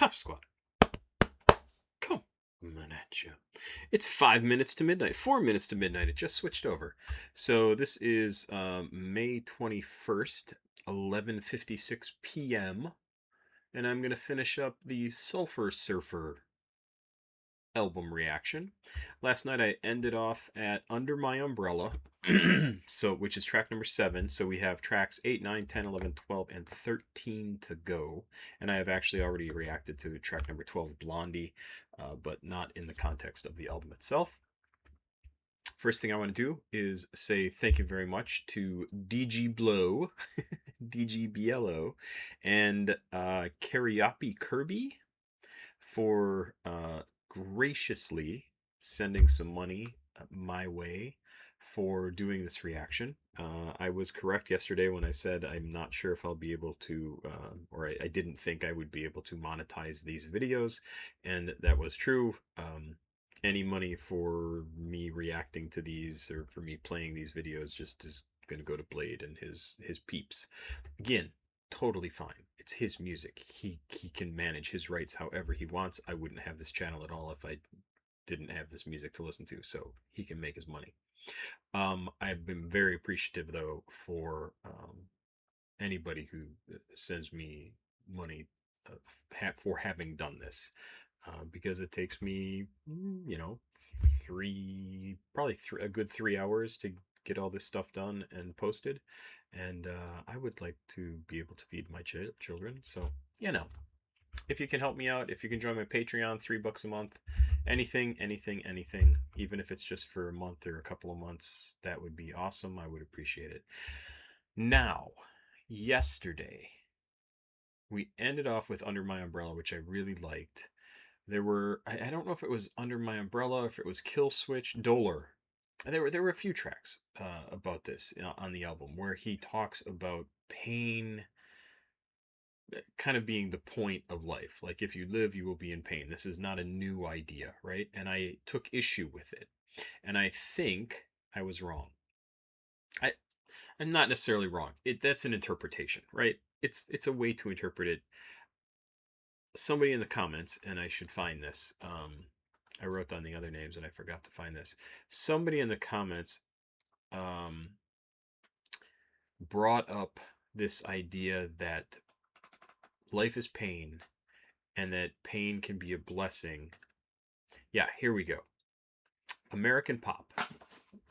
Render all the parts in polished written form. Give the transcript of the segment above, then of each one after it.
Pop Squad, come on at you. It's 5 minutes to midnight. 4 minutes to midnight. It just switched over. So this is May 21st, 11:56 p.m. And I'm gonna finish up the Sulfur Surfer album reaction. Last night I ended off at Under My Umbrella, so which is track number 7. So we have tracks 8, 9, 10, 11, 12, and 13 to go. And I have actually already reacted to track number 12, Blondie, but not in the context of the album itself. First thing I want to do is say thank you very much to DG Blow, DGBLO, and Karyapi Kirby for graciously sending some money my way for doing this reaction. I was correct yesterday when I said I'm not sure if I'll be able to, or I didn't think I would be able to monetize these videos, and that was true. Any money for me reacting to these or for me playing these videos just is going to go to Blade and his peeps. Again, totally fine. It's his music. He can manage his rights however he wants. I wouldn't have this channel at all if I didn't have this music to listen to, so he can make his money. I've been very appreciative though for anybody who sends me money for having done this, because it takes me, you know, probably a good 3 hours to get all this stuff done and posted, and I would like to be able to feed my children. So, you know, if you can help me out, if you can join my Patreon, $3 a month, anything, even if it's just for a month or a couple of months, that would be awesome. I would appreciate it. Now, yesterday, we ended off with Under My Umbrella, which I really liked. There were, I don't know if it was Under My Umbrella, if it was Kill Switch, Dollar. There were a few tracks about this on the album where he talks about pain kind of being the point of life. Like, if you live, you will be in pain. This is not a new idea, right? And I took issue with it. And I think I was wrong. I'm not necessarily wrong. That's an interpretation, right? It's a way to interpret it. Somebody in the comments, and I should find this. I wrote down the other names and I forgot to find this. Somebody in the comments brought up this idea that life is pain and that pain can be a blessing. Yeah, here we go. American Pop.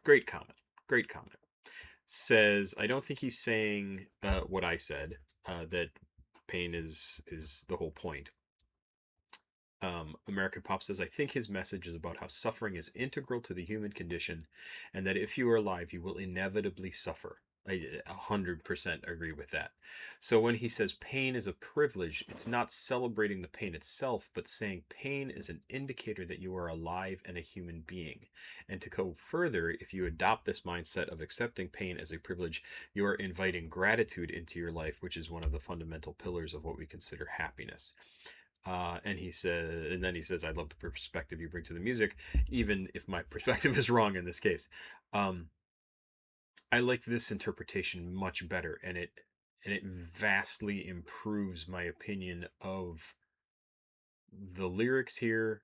Great comment. Great comment. Says, I don't think he's saying what I said, that pain is the whole point. American Pop says, I think his message is about how suffering is integral to the human condition and that if you are alive, you will inevitably suffer. I 100% agree with that. So when he says pain is a privilege, it's not celebrating the pain itself, but saying pain is an indicator that you are alive and a human being. And to go further, if you adopt this mindset of accepting pain as a privilege, you are inviting gratitude into your life, which is one of the fundamental pillars of what we consider happiness. And then he says, I love the perspective you bring to the music, even if my perspective is wrong in this case. I like this interpretation much better, and it vastly improves my opinion of the lyrics here,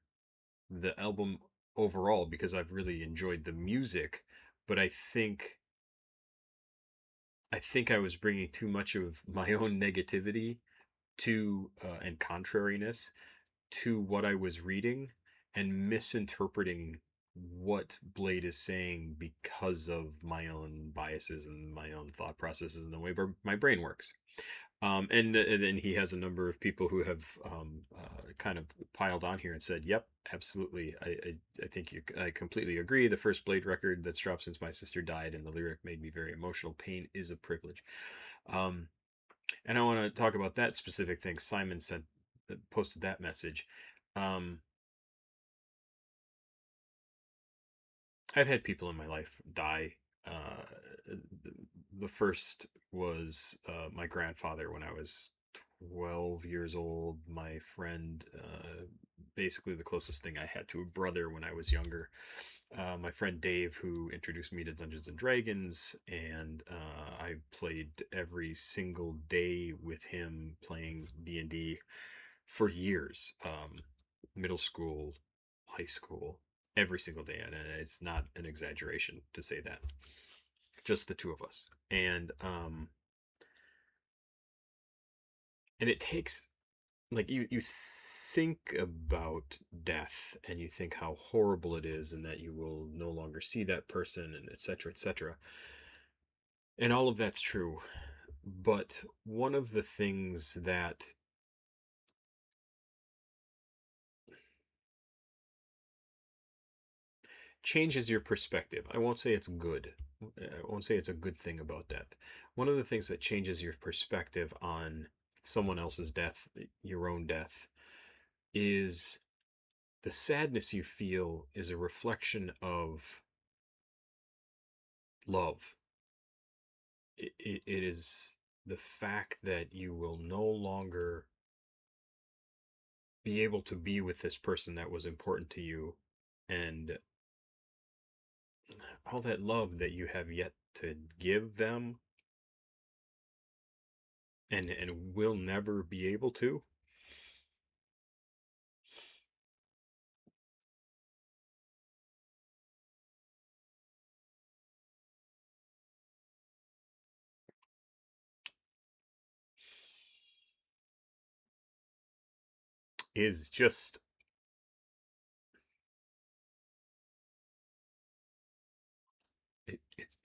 the album overall, because I've really enjoyed the music, but I think I was bringing too much of my own negativity to and contrariness to what I was reading and misinterpreting what Blade is saying because of my own biases and my own thought processes and the way my brain works. And then he has a number of people who have kind of piled on here and said, yep, absolutely. I think I completely agree. The first Blade record that's dropped since my sister died, and the lyric made me very emotional. Pain is a privilege. And I want to talk about that specific thing. Simon posted that message. I've had people in my life die. The first was my grandfather when I was 12 years old. My friend, basically the closest thing I had to a brother when I was younger. My friend Dave, who introduced me to Dungeons and Dragons, and I played every single day with him playing D&D for years, middle school, high school, every single day, and it's not an exaggeration to say that. Just the two of us, and it takes, like, you think about death and you think how horrible it is and that you will no longer see that person and etc etc, and all of that's true. But one of the things that changes your perspective, I won't say it's good, I won't say it's a good thing about death. One of the things that changes your perspective on someone else's death, your own death, is the sadness you feel is a reflection of love. It is the fact that you will no longer be able to be with this person that was important to you, and all that love that you have yet to give them, and will never be able to, is just,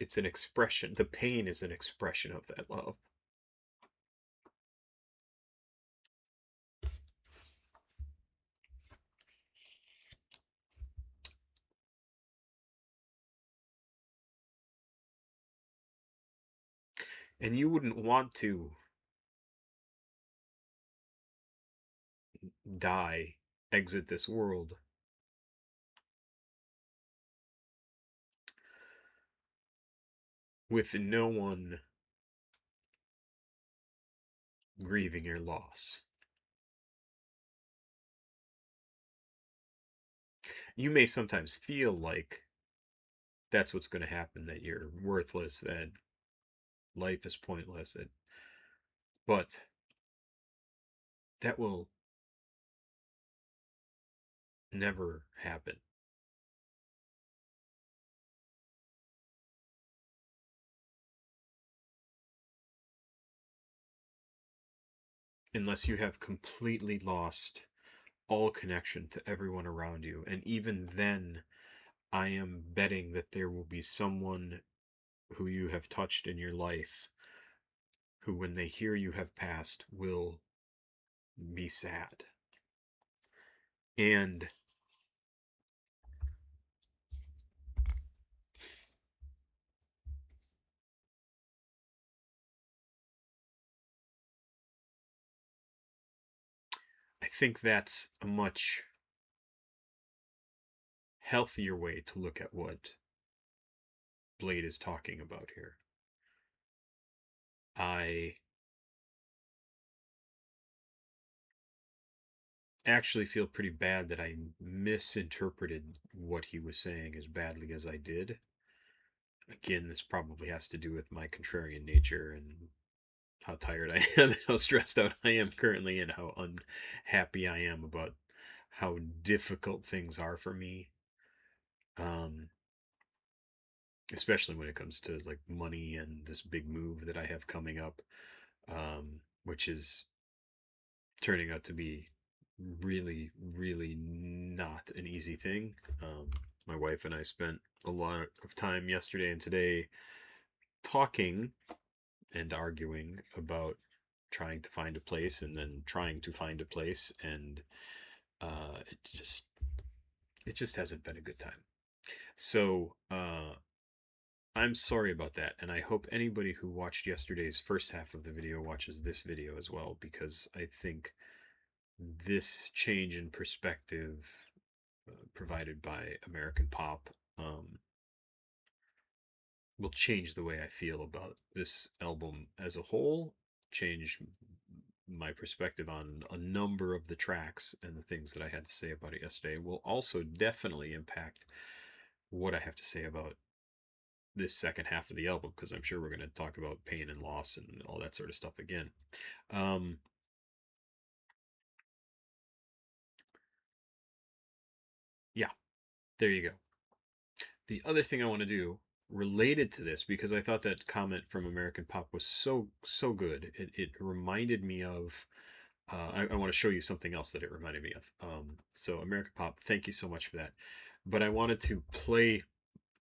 it's an expression. The pain is an expression of that love. And you wouldn't want to die, exit this world, with no one grieving your loss. You may sometimes feel like that's what's going to happen, that you're worthless, that life is pointless, but that will never happen unless you have completely lost all connection to everyone around you. And even then, I am betting that there will be someone who you have touched in your life who, when they hear you have passed, will be sad. And I think that's a much healthier way to look at what Blade is talking about here. I actually feel pretty bad that I misinterpreted what he was saying as badly as I did. Again, this probably has to do with my contrarian nature and how tired I am, and how stressed out I am currently, and how unhappy I am about how difficult things are for me. Um, Especially when it comes to like money and this big move that I have coming up, which is turning out to be really, really not an easy thing. My wife and I spent a lot of time yesterday and today talking and arguing about trying to find a place, and then trying to find a place, and uh, it just it just hasn't been a good time. So I'm sorry about that, and I hope anybody who watched yesterday's first half of the video watches this video as well, because I think this change in perspective provided by American Pop will change the way I feel about this album as a whole, change my perspective on a number of the tracks, and the things that I had to say about it yesterday will also definitely impact what I have to say about this second half of the album, because I'm sure we're going to talk about pain and loss and all that sort of stuff again. Um, Yeah, there you go. The other thing I want to do related to this, because I thought that comment from American Pop was so good. It reminded me of. I want to show you something else that it reminded me of. So American Pop, thank you so much for that. But I wanted to play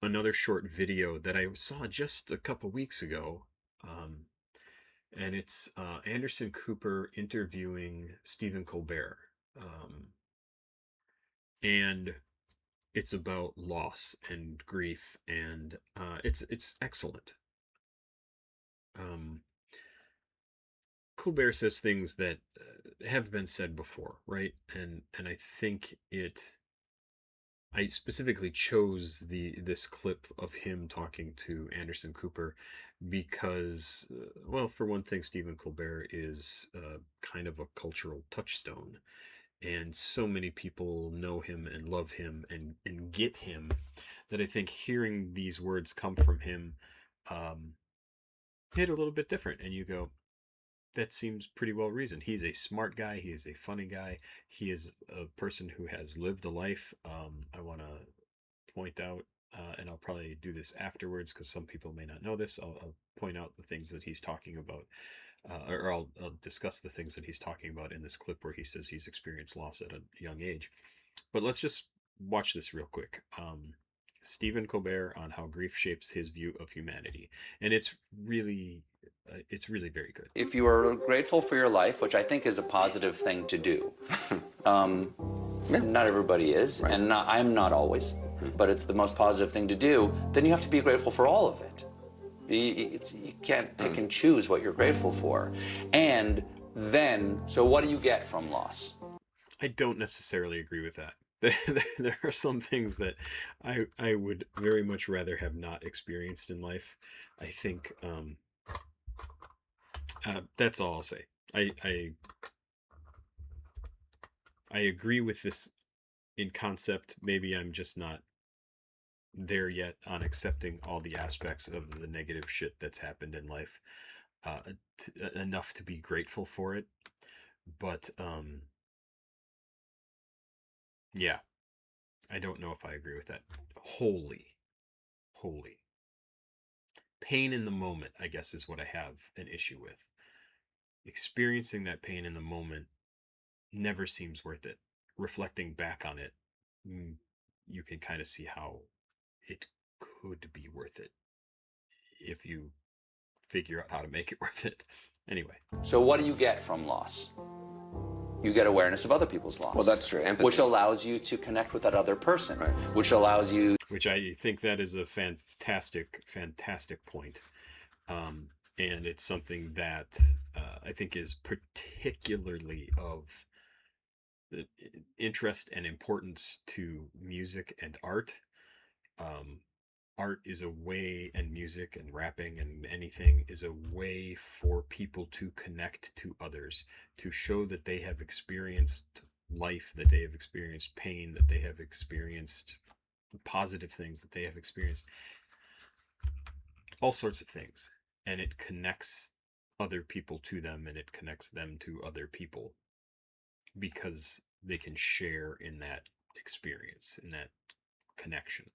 another short video that I saw just a couple weeks ago. Um, and it's Anderson Cooper interviewing Stephen Colbert. And it's about loss and grief, and it's excellent. Um, Colbert says things that have been said before, right? And I think I specifically chose this clip of him talking to Anderson Cooper because, well, for one thing, Stephen Colbert is kind of a cultural touchstone, and so many people know him and love him and get him that I think hearing these words come from him um, hit a little bit different. And you go, that seems pretty well reasoned. He's a smart guy. He is a funny guy. He is a person who has lived a life. I want to point out, and I'll probably do this afterwards because some people may not know this. I'll point out the things that he's talking about, or I'll discuss the things that he's talking about in this clip where he says he's experienced loss at a young age. But let's just watch this real quick. Stephen Colbert on how grief shapes his view of humanity, and it's really very good. If you are grateful for your life, which I think is a positive thing to do, not everybody is, right. And I'm not always, but it's the most positive thing to do, then you have to be grateful for all of it. You can't pick and choose what you're grateful for. And then, so what do you get from loss? I don't necessarily agree with that. There are some things that I would very much rather have not experienced in life. I think that's all I'll say. I agree with this in concept. Maybe I'm just not there yet on accepting all the aspects of the negative shit that's happened in life enough to be grateful for it. But yeah, I don't know if I agree with that wholly. Pain in the moment, I guess, is what I have an issue with. Experiencing that pain in the moment never seems worth it. Reflecting back on it, you can kind of see how it could be worth it if you figure out how to make it worth it. Anyway. So what do you get from loss? You get awareness of other people's loss. Well, that's true. Empathy. Which allows you to connect with that other person. Right. Which allows you... Which I think that is a fantastic point. And it's something that I think is particularly of interest and importance to music and art. Art is a way, and music and rapping and anything is a way for people to connect to others, to show that they have experienced life, that they have experienced pain, that they have experienced positive things, that they have experienced all sorts of things. And it connects other people to them, and it connects them to other people because they can share in that experience, in that connection.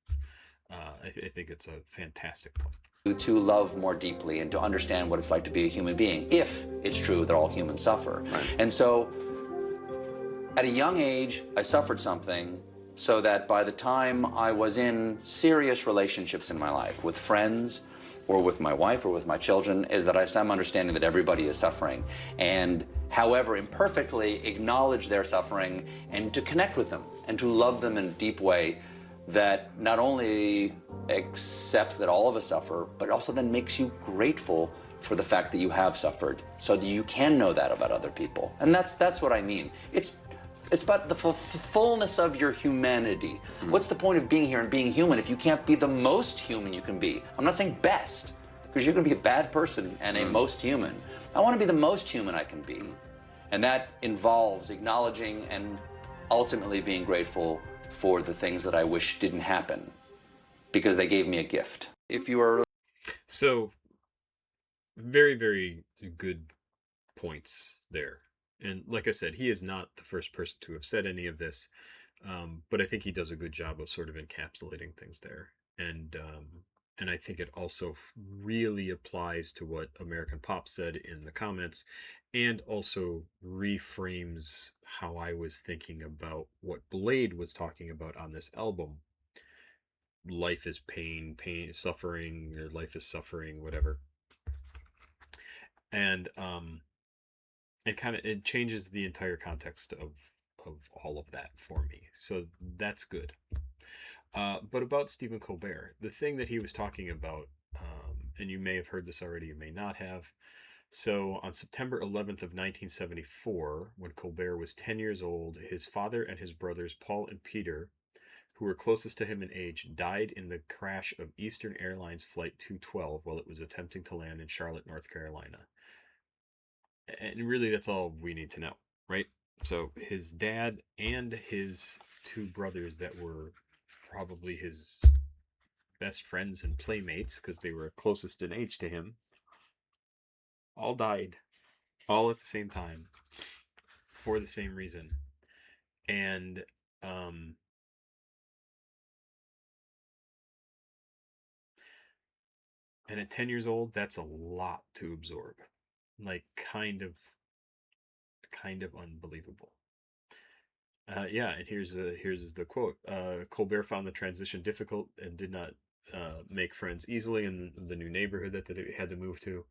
I think it's a fantastic point. To love more deeply and to understand what it's like to be a human being, if it's true that all humans suffer. Right. And so, at a young age, I suffered something so that by the time I was in serious relationships in my life, with friends, or with my wife, or with my children, is that I have some understanding that everybody is suffering. And however imperfectly, acknowledge their suffering and to connect with them and to love them in a deep way that not only accepts that all of us suffer, but also then makes you grateful for the fact that you have suffered, so that you can know that about other people. And that's what I mean. It's about the fullness of your humanity. Mm-hmm. What's the point of being here and being human if you can't be the most human you can be? I'm not saying best, because you're going to be a bad person and a most human. I want to be the most human I can be. And that involves acknowledging and ultimately being grateful for the things that I wish didn't happen, because they gave me a gift. If you are... So, very, very good points there. And like I said, he is not the first person to have said any of this. But I think he does a good job of sort of encapsulating things there. And I think it also really applies to what American Pop said in the comments, and also reframes how I was thinking about what Blade was talking about on this album. Life is pain, pain, suffering, or life is suffering, whatever. And it kind of it changes the entire context of all of that for me. So that's good. But about Stephen Colbert, the thing that he was talking about, and you may have heard this already, you may not have. So on September 11th of 1974, when Colbert was 10 years old, his father and his brothers Paul and Peter, who were closest to him in age, died in the crash of Eastern Airlines Flight 212 while it was attempting to land in Charlotte, North Carolina. And really, that's all we need to know, right? So his dad and his two brothers that were probably his best friends and playmates, because they were closest in age to him, all died, all at the same time, for the same reason. And and at 10 years old, that's a lot to absorb. Like, kind of unbelievable. Yeah, and here's the quote. Colbert found the transition difficult and did not make friends easily in the new neighborhood that they had to move to.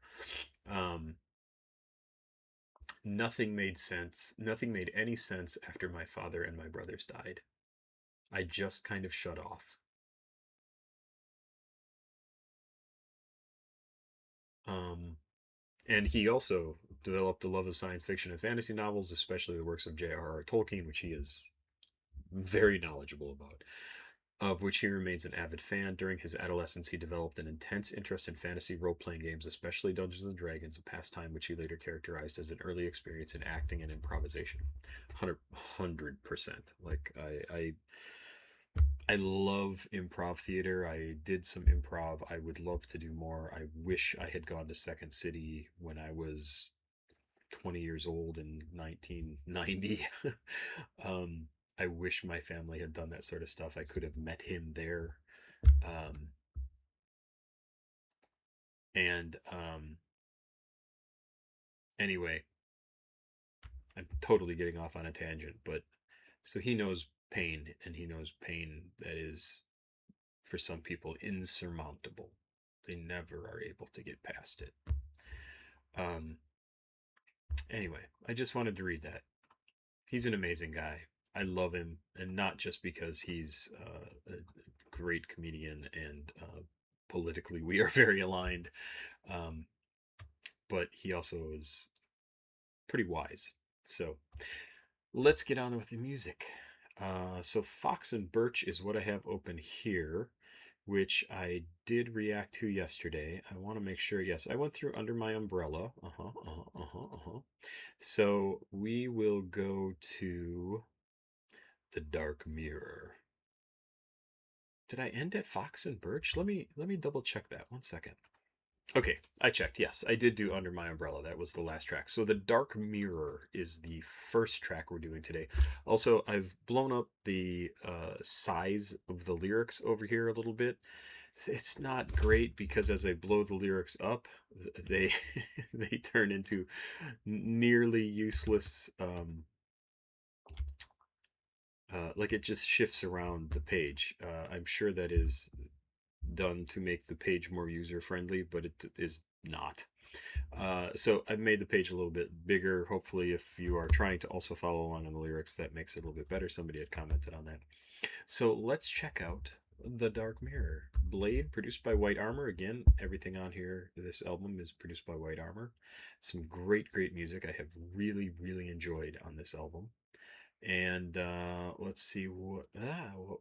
Nothing made sense. Nothing made any sense after my father and my brothers died. I just kind of shut off. And he also developed a love of science fiction and fantasy novels, especially the works of J.R.R. Tolkien, which he is very knowledgeable about, of which he remains an avid fan. During his adolescence, he developed an intense interest in fantasy role-playing games, especially Dungeons & Dragons, a pastime which he later characterized as an early experience in acting and improvisation. 100%. Like, I love improv theater. I did some improv. I would love to do more. I wish I had gone to Second City when I was 20 years old in 1990. I wish my family had done that sort of stuff. I could have met him there. And anyway, I'm totally getting off on a tangent, but so he knows pain, and he knows pain that is, for some people, insurmountable. They never are able to get past it. Anyway, I just wanted to read that. He's an amazing guy. I love him, and not just because he's a great comedian and politically we are very aligned, but he also is pretty wise. So let's get on with the music. So Fox and Birch is what I have open here, which I did react to yesterday. I want to make sure, yes, I went through Under My Umbrella. So we will go to The Dark Mirror. Did I end at Fox and Birch? Let me double check that. 1 second. Okay, I checked. Yes, I did do Under My Umbrella. That was the last track. So The Dark Mirror is the first track we're doing today. Also, I've blown up the size of the lyrics over here a little bit. It's not great because as I blow the lyrics up, they they turn into nearly useless. Like, it just shifts around the page. I'm sure that is done to make the page more user friendly, but it is not. So I've made the page a little bit bigger. Hopefully, if you are trying to also follow along on the lyrics, that makes it a little bit better. Somebody had commented on that. So let's check out The Dark Mirror. Blade, produced by Whitearmor. Again, everything on here, this album is produced by Whitearmor. Some great music I have really enjoyed on this album. And let's see what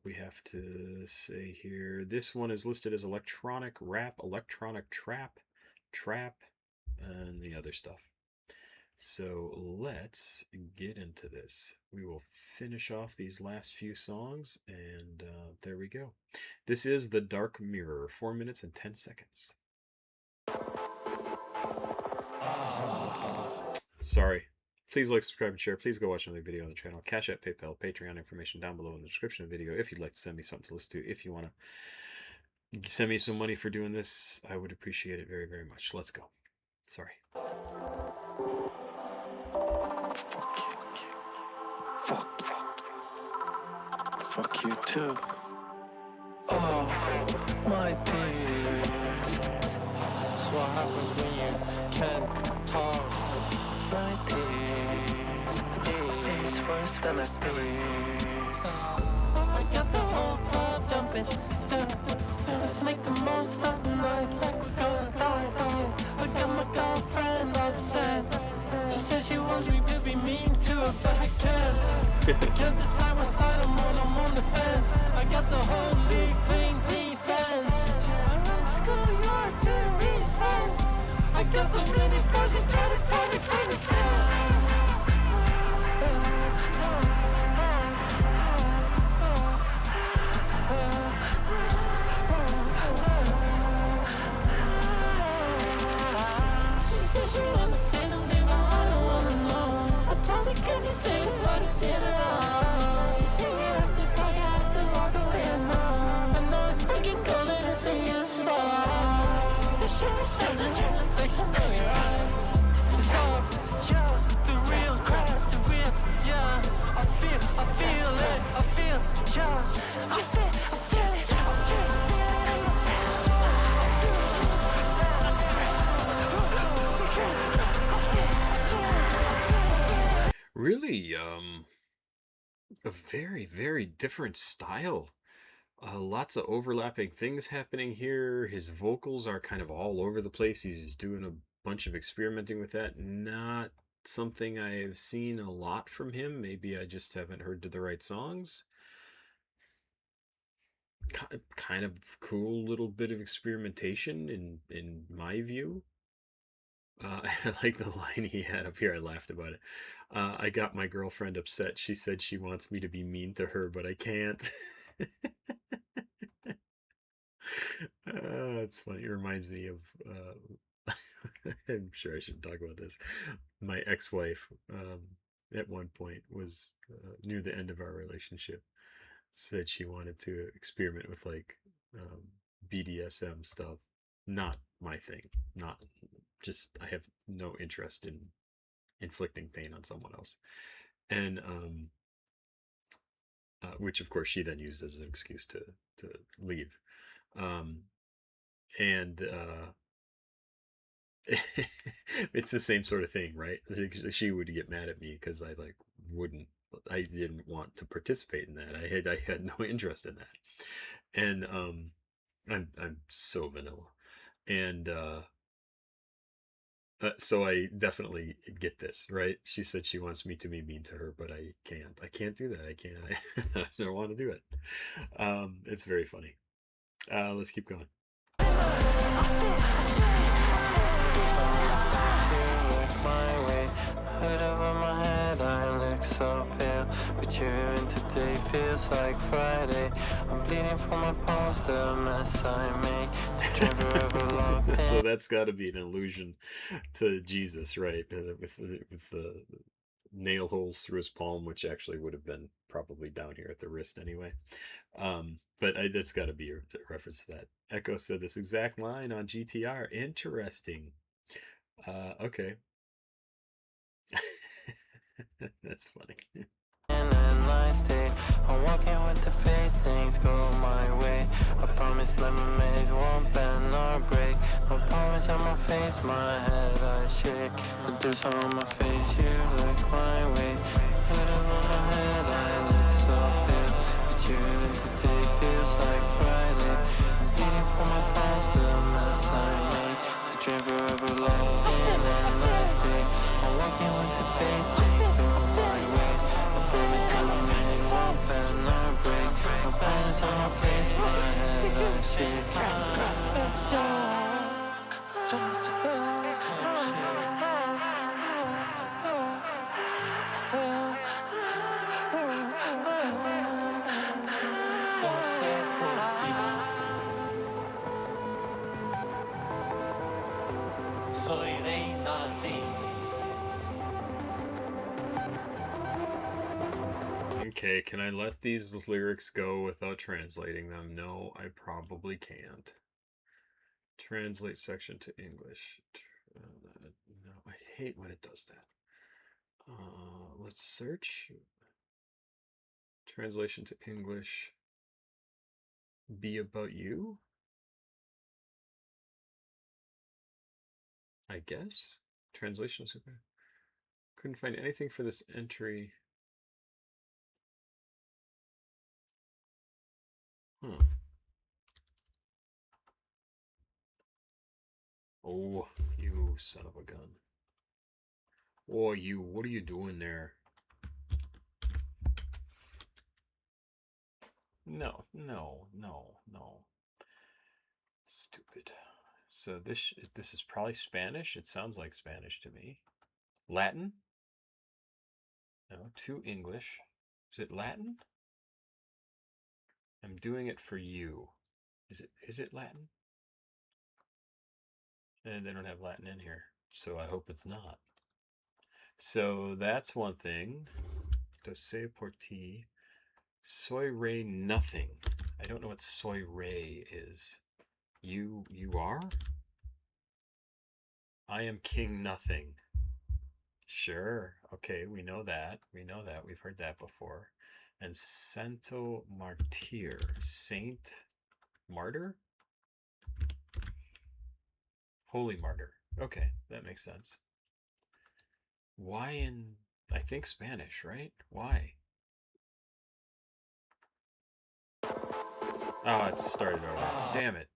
we have to say here. This one is listed as electronic rap, electronic trap, and the other stuff. So let's get into this. We will finish off these last few songs, and there we go. This is The Dark Mirror, 4 minutes and 10 seconds. Sorry. Please like, subscribe, and share. Please go watch another video on the channel. CashApp, PayPal, Patreon information down below in the description of the video if you'd like to send me something to listen to. If you want to send me some money for doing this, I would appreciate it very, very much. Let's go. Sorry. Fuck you too. Oh, my tears. That's what happens when you can't talk. My tears. It's worse than I fear. I got the whole club jumping. Let's make the most of the night like we're gonna die. I got my girlfriend upset. She says she wants me to be mean to her, but I can't. I can't decide what side I'm on the fence. I got the whole league playing defense. I run schoolyard doing recess. I got so many girls who try to call me from the cells. She said she wanna say something, but I don't wanna know. I told her 'cause you say it for the funeral. She said you have to talk, I have to walk away. I know it's fucking cold and it's so useful. The shit is stems and your affection, baby, right? It's all, yeah, the real crash, the real, yeah. I feel it, I feel, yeah. I feel it, I feel it, I feel it. Really, a very, very different style. Lots of overlapping things happening here. His vocals are kind of all over the place. He's doing a bunch of experimenting with that. Not something I've seen a lot from him. Maybe I just haven't heard the right songs. Kind of cool little bit of experimentation in my view. I like the line he had up here. I laughed about it. I got my girlfriend upset. She said she wants me to be mean to her, but I can't. It's funny. It reminds me of, I'm sure I shouldn't talk about this. My ex-wife, at one point was near the end of our relationship, said she wanted to experiment with like BDSM stuff. Not my thing. Not just, I have no interest in inflicting pain on someone else. And which of course she then used as an excuse to leave. And it's the same sort of thing, right? She would get mad at me because I didn't want to participate in that. I had no interest in that. And I'm so vanilla. And so I definitely get this, right? She said she wants me to be mean to her, but I can't do that. I can't. I don't want to do it. It's very funny. Let's keep going. My way, hood over my head, I look so pale. With you in today feels like Friday. I'm bleeding from my pulse, the mess I make. To drink wherever locked in. So that's got to be an allusion to Jesus, right? With the nail holes through his palm, which actually would have been probably down here at the wrist anyway. But that's got to be a reference to that. Echo said this exact line on GTR. Interesting. Okay. That's funny. And a nice day. I'm walking with the faith, things go my way. I promise never made one bend or break. No promise on my face, my head I shake. The deuce on my face, you look my way. Hood over my head, I look so pale. With you in today feels like Friday. I'm bleeding from my pulse, the mess I made. To drink forever locked in a nice day. I'm walking with the faith, things go my way. I promise never made one bend or break. No balance on my face, my head I shake. Soy reina de Okay, can I let these lyrics go without translating them? No, I probably can't. Translate section to English. No, I hate when it does that. Let's search. Translation to English. Be about you? I guess. Translation is okay. Couldn't find anything for this entry. Huh. Oh, you son of a gun. Oh, you, what are you doing there? No. Stupid. So this is probably Spanish. It sounds like Spanish to me. Latin? No, to English. Is it Latin? I'm doing it for you. Is it Latin? And they don't have Latin in here, so I hope it's not. So that's one thing. Doce por ti. Soy rey nothing. I don't know what soy rey is. You are? I am king nothing. Sure. Okay, we know that. We've heard that before. And Santo Martir. Saint Martyr? Holy Martyr. Okay, that makes sense. Why in, I think, Spanish, right? Why? Oh, it started over. Damn it.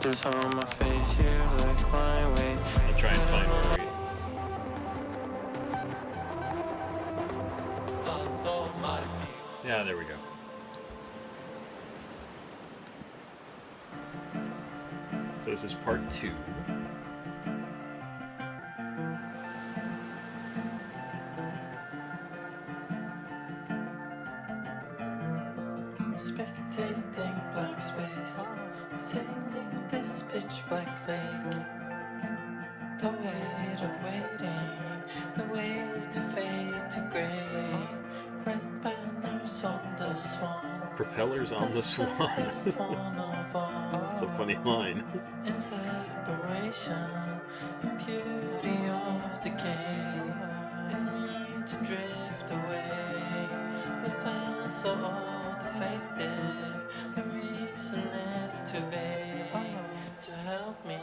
There's on my face here like my way. I'll try and find where we... Yeah, there we go. So this is part 2. Spectating black space, sailing this pitch black lake. The weight of waiting, the way to fade to grey. Red banners on the swan. Propellers on the swan. That's a funny line. In separation, in beauty of the game, in need to drift away. We felt so old, effective. The reason is too vague to help me.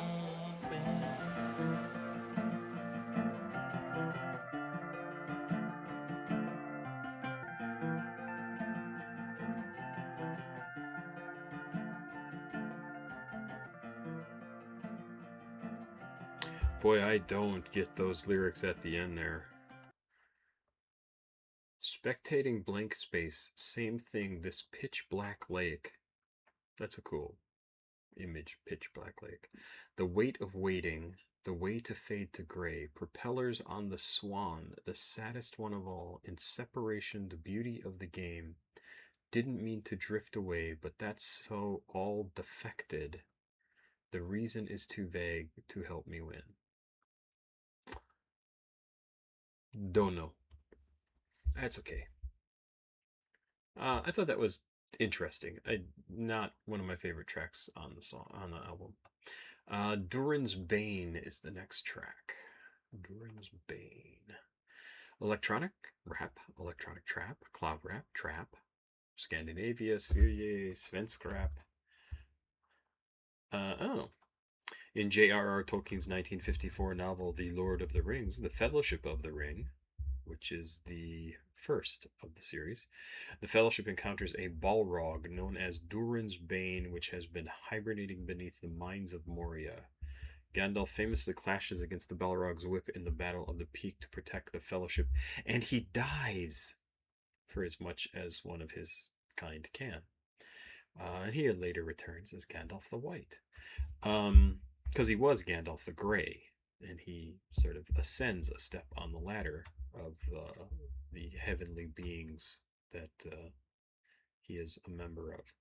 Boy, I don't get those lyrics at the end there. Spectating blank space, same thing, this pitch black lake. That's a cool image, pitch black lake. The weight of waiting, the way to fade to gray, propellers on the swan, the saddest one of all, in separation, the beauty of the game. Didn't mean to drift away, but that's so all defected. The reason is too vague to help me win. Don't know. That's okay. I thought that was interesting. Not one of my favorite tracks on the song, on the album. Duran's Bane is the next track. Duran's Bane. Electronic rap, electronic trap, cloud rap, trap, Scandinavia, Sverige, svensk rap. In J.R.R. Tolkien's 1954 novel, The Lord of the Rings, The Fellowship of the Ring, which is the first of the series, the Fellowship encounters a Balrog known as Duran's Bane, which has been hibernating beneath the mines of Moria. Gandalf famously clashes against the Balrog's whip in the Battle of the Peak to protect the Fellowship, and he dies, for as much as one of his kind can. And he later returns as Gandalf the White. Because he was Gandalf the Grey, and he sort of ascends a step on the ladder of the heavenly beings that he is a member of.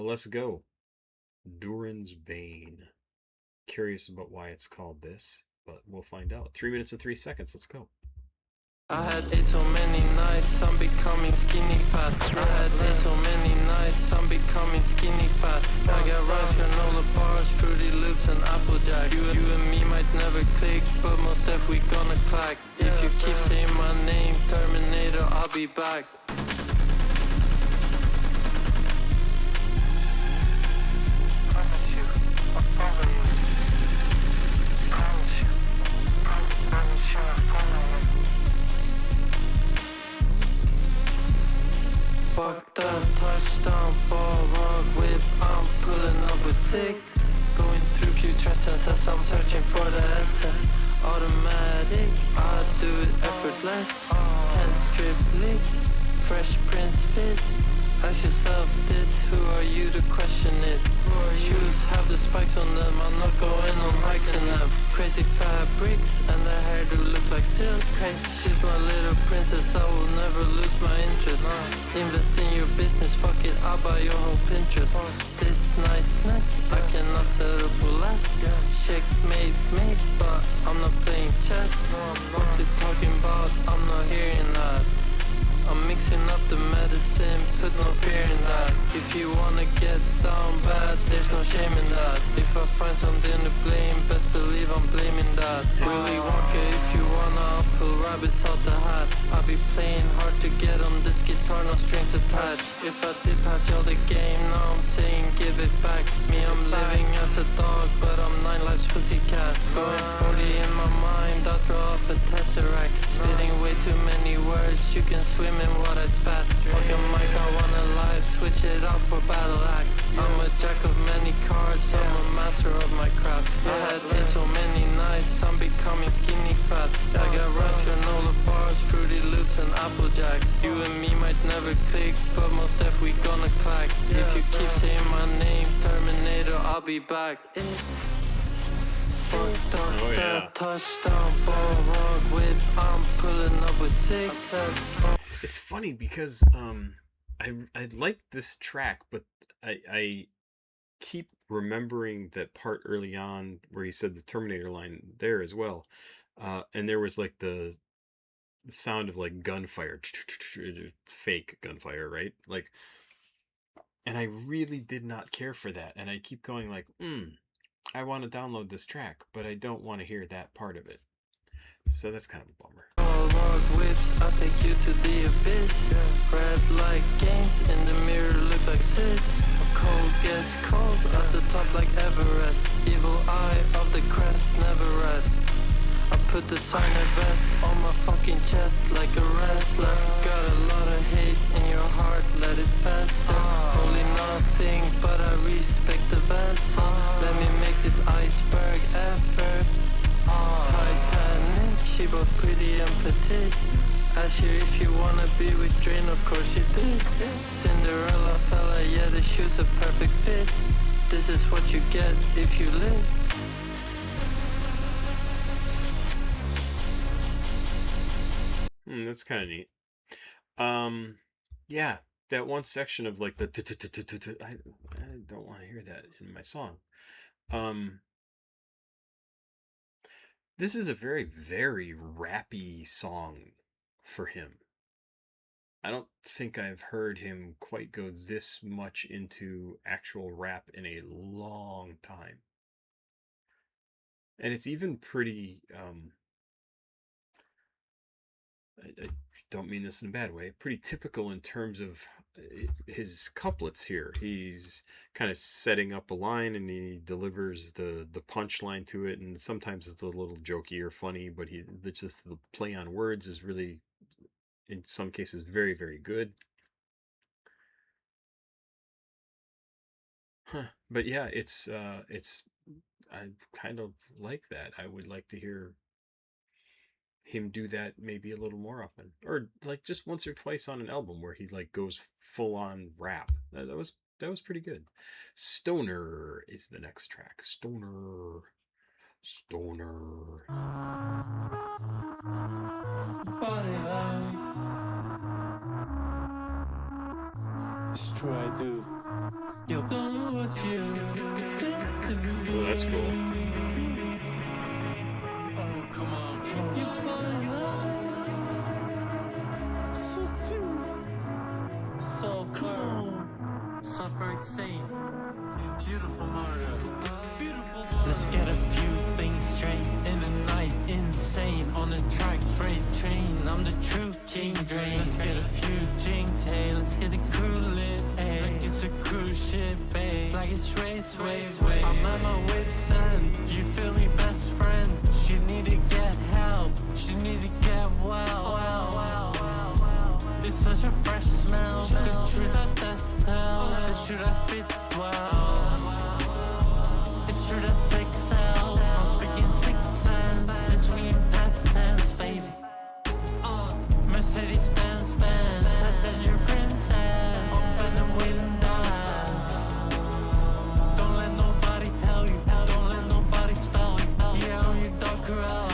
Let's go. Duran's Bane. Curious about why it's called this, but we'll find out. 3 minutes and 3 seconds. Let's go. I had ate so many nights becoming skinny fat. I had it so many nights, I'm becoming skinny fat. I got rice, granola bars, Fruity Loops and Applejack. You and me might never click, but most def we gonna clack. If you keep saying my name, Terminator, I'll be back. Fuck that touchdown, ball, rock, whip, I'm pulling up with sick. Going through putrescence as I'm searching for the essence. Automatic, I do it effortless. 10 strip lick, Fresh Prince fit. Ask yourself this, who are you to question it? Shoes have the spikes on them, I'm not going on hikes in them. Crazy fabrics and the hairdo look like silk. Hey, she's my little princess, I will never lose my interest. Invest in your business, fuck it, I'll buy your whole Pinterest. This niceness, I cannot settle for less. Checkmate, mate, but I'm not playing chess. What you talking about, I'm not hearing that. I'm mixing up the medicine, put no fear in that. If you wanna get down bad, there's no shame in that. If I find something to blame, best believe I'm blaming that. Willy Wonka, if you wanna, I'll pull rabbits out the hat. I'll be playing hard to get on this guitar, no strings attached. If I did pass y'all the game, now I'm saying give it back. Me, I'm living as a dog, but I'm 9 lives pussycat. Going 40 in my mind, I'll draw up a tesseract. Spitting way too many words, you can swim in what I spat. Fucking mic, I wanna live, switch it up for battle axe. I'm a jack of many cards, I'm a master of my craft. I had it so many nights, I'm becoming skinny fat. I got rice, granola bars, Fruity Loops and Applejacks. You and me might never click, but most def we gonna clack. If you keep saying my name, Terminator, I'll be back. Fucked up that touchdown, ball, rock, whip, I'm pulling up with 6. It's funny because I like this track, but I keep remembering that part early on where he said the Terminator line there as well, and there was like the sound of like gunfire, fake gunfire, right? Like, and I really did not care for that, and I keep going like, I want to download this track, but I don't want to hear that part of it. So that's kind of a bummer. Rock whips, I'll take you to the abyss. Red light games in the mirror look like sis. Cold gets cold at the top like Everest. Evil eye of the crest never rest. I put the signer vest on my fucking chest like a wrestler. Got a lot of hate in your heart, let it fester. Only nothing, but I respect the vessel. Let me make this iceberg effort. Titanic, she both pretty and petite. Ask you if you wanna be with Drain, of course you did. Cinderella fella, yeah, the shoes a perfect fit. This is what you get if you live. That's kind of neat. Yeah, that one section of like the I don't want to hear that in my song. This is a very, very rappy song for him. I don't think I've heard him quite go this much into actual rap in a long time. And it's even pretty, I don't mean this in a bad way, pretty typical in terms of his couplets here. He's kind of setting up a line and he delivers the punchline to it, and sometimes it's a little jokey or funny, but just the play on words is really, in some cases, very, very good. But yeah, it's I kind of like that. I would like to hear him do that maybe a little more often, or like just once or twice on an album where he like goes full on rap. That was pretty good. Stoner is the next track. Stoner. It's true, I do. You don't know what you did to me. Oh, that's cool. Oh, come on. You fall in love. So soon. insane. Beautiful murder. Beautiful murder. Let's get a few things straight in the night. Insane on the track, freight train. I'm the true king drain. Let's get a few drinks, hey. Let's get the crew lit, hey. Like it's a cruise ship, babe. Flag is race, wave, wave. I'm at my wit's end. You feel me, best friend? She need to get help. She need to get well. It's such a fresh smell. The truth that death tells. This should have fit well. It's true that sex sells. I'm speaking sixth sense. This we in past tense, baby. Mercedes Benz, passenger princess. Open the windows. Don't let nobody tell you. Don't let nobody spell you. Yeah, I'm your dog Cruella.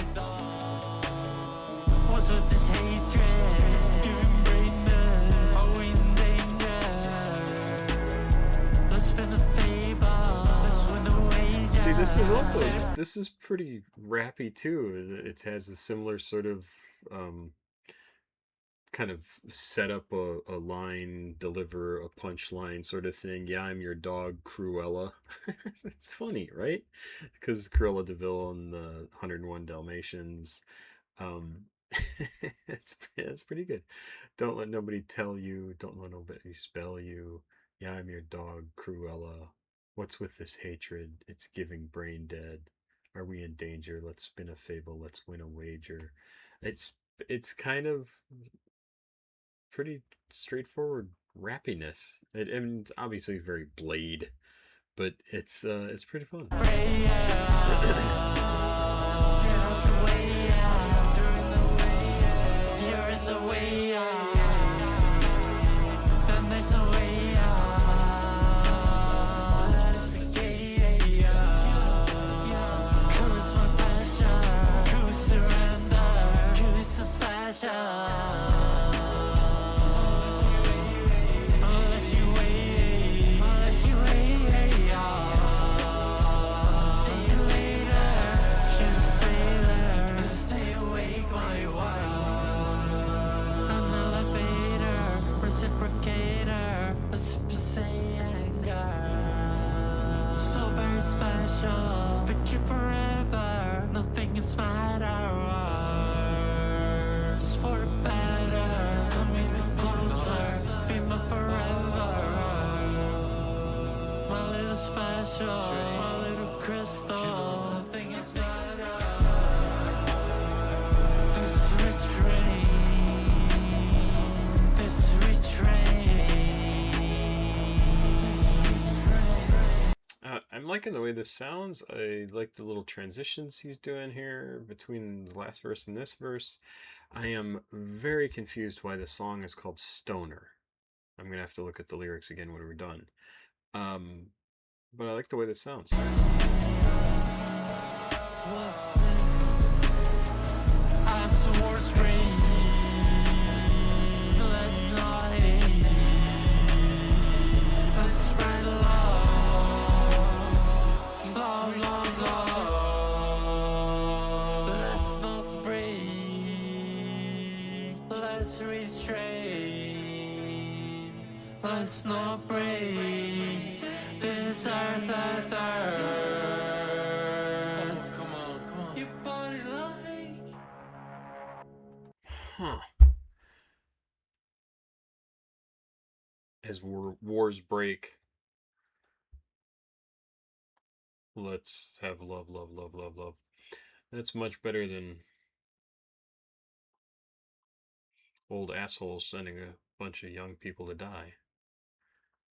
What's with this hatred? It's giving brainless. Are we in danger? Let's spin a fable. Let's win a wager. See, this is pretty rappy too. It has a similar sort of kind of set up a line, deliver a punchline sort of thing. Yeah, I'm your dog, Cruella. It's funny, right? Because Cruella DeVille and the 101 Dalmatians. It's pretty good. Don't let nobody tell you. Don't let nobody spell you. Yeah, I'm your dog, Cruella. What's with this hatred? It's giving brain dead. Are we in danger? Let's spin a fable. Let's win a wager. It's kind of pretty straightforward rappiness. And it's obviously very Blade, but it's pretty fun. Victory forever, nothing is matter. It's for the better, coming closer, be my forever. My little special, my little crystal, nothing is matter. This retreat, this retreat. I'm liking the way this sounds. I like the little transitions he's doing here between the last verse and this verse. I am very confused why the song is called Stoner. I'm going to have to look at the lyrics again when we're done. But I like the way this sounds. I swore spring. Let's not hate. Let's spread love. Love, love, love. Let's not break. Let's restrain. Let's not break this earth. Come on. Your body like. Huh. As wars break, let's have love, love, love, love, love. That's much better than old assholes sending a bunch of young people to die.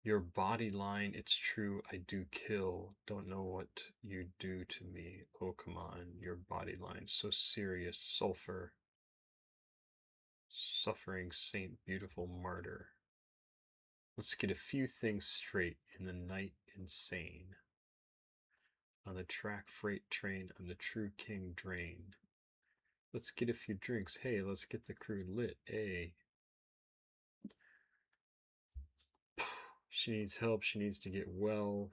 Your body line, it's true, I do kill. Don't know what you do to me. Oh, come on. Your body line, so serious. Sulfur. Suffering saint, beautiful martyr. Let's get a few things straight in the night insane. On the track freight train, I'm the true king drain. Let's get a few drinks. Hey, let's get the crew lit. Hey. She needs help. She needs to get well.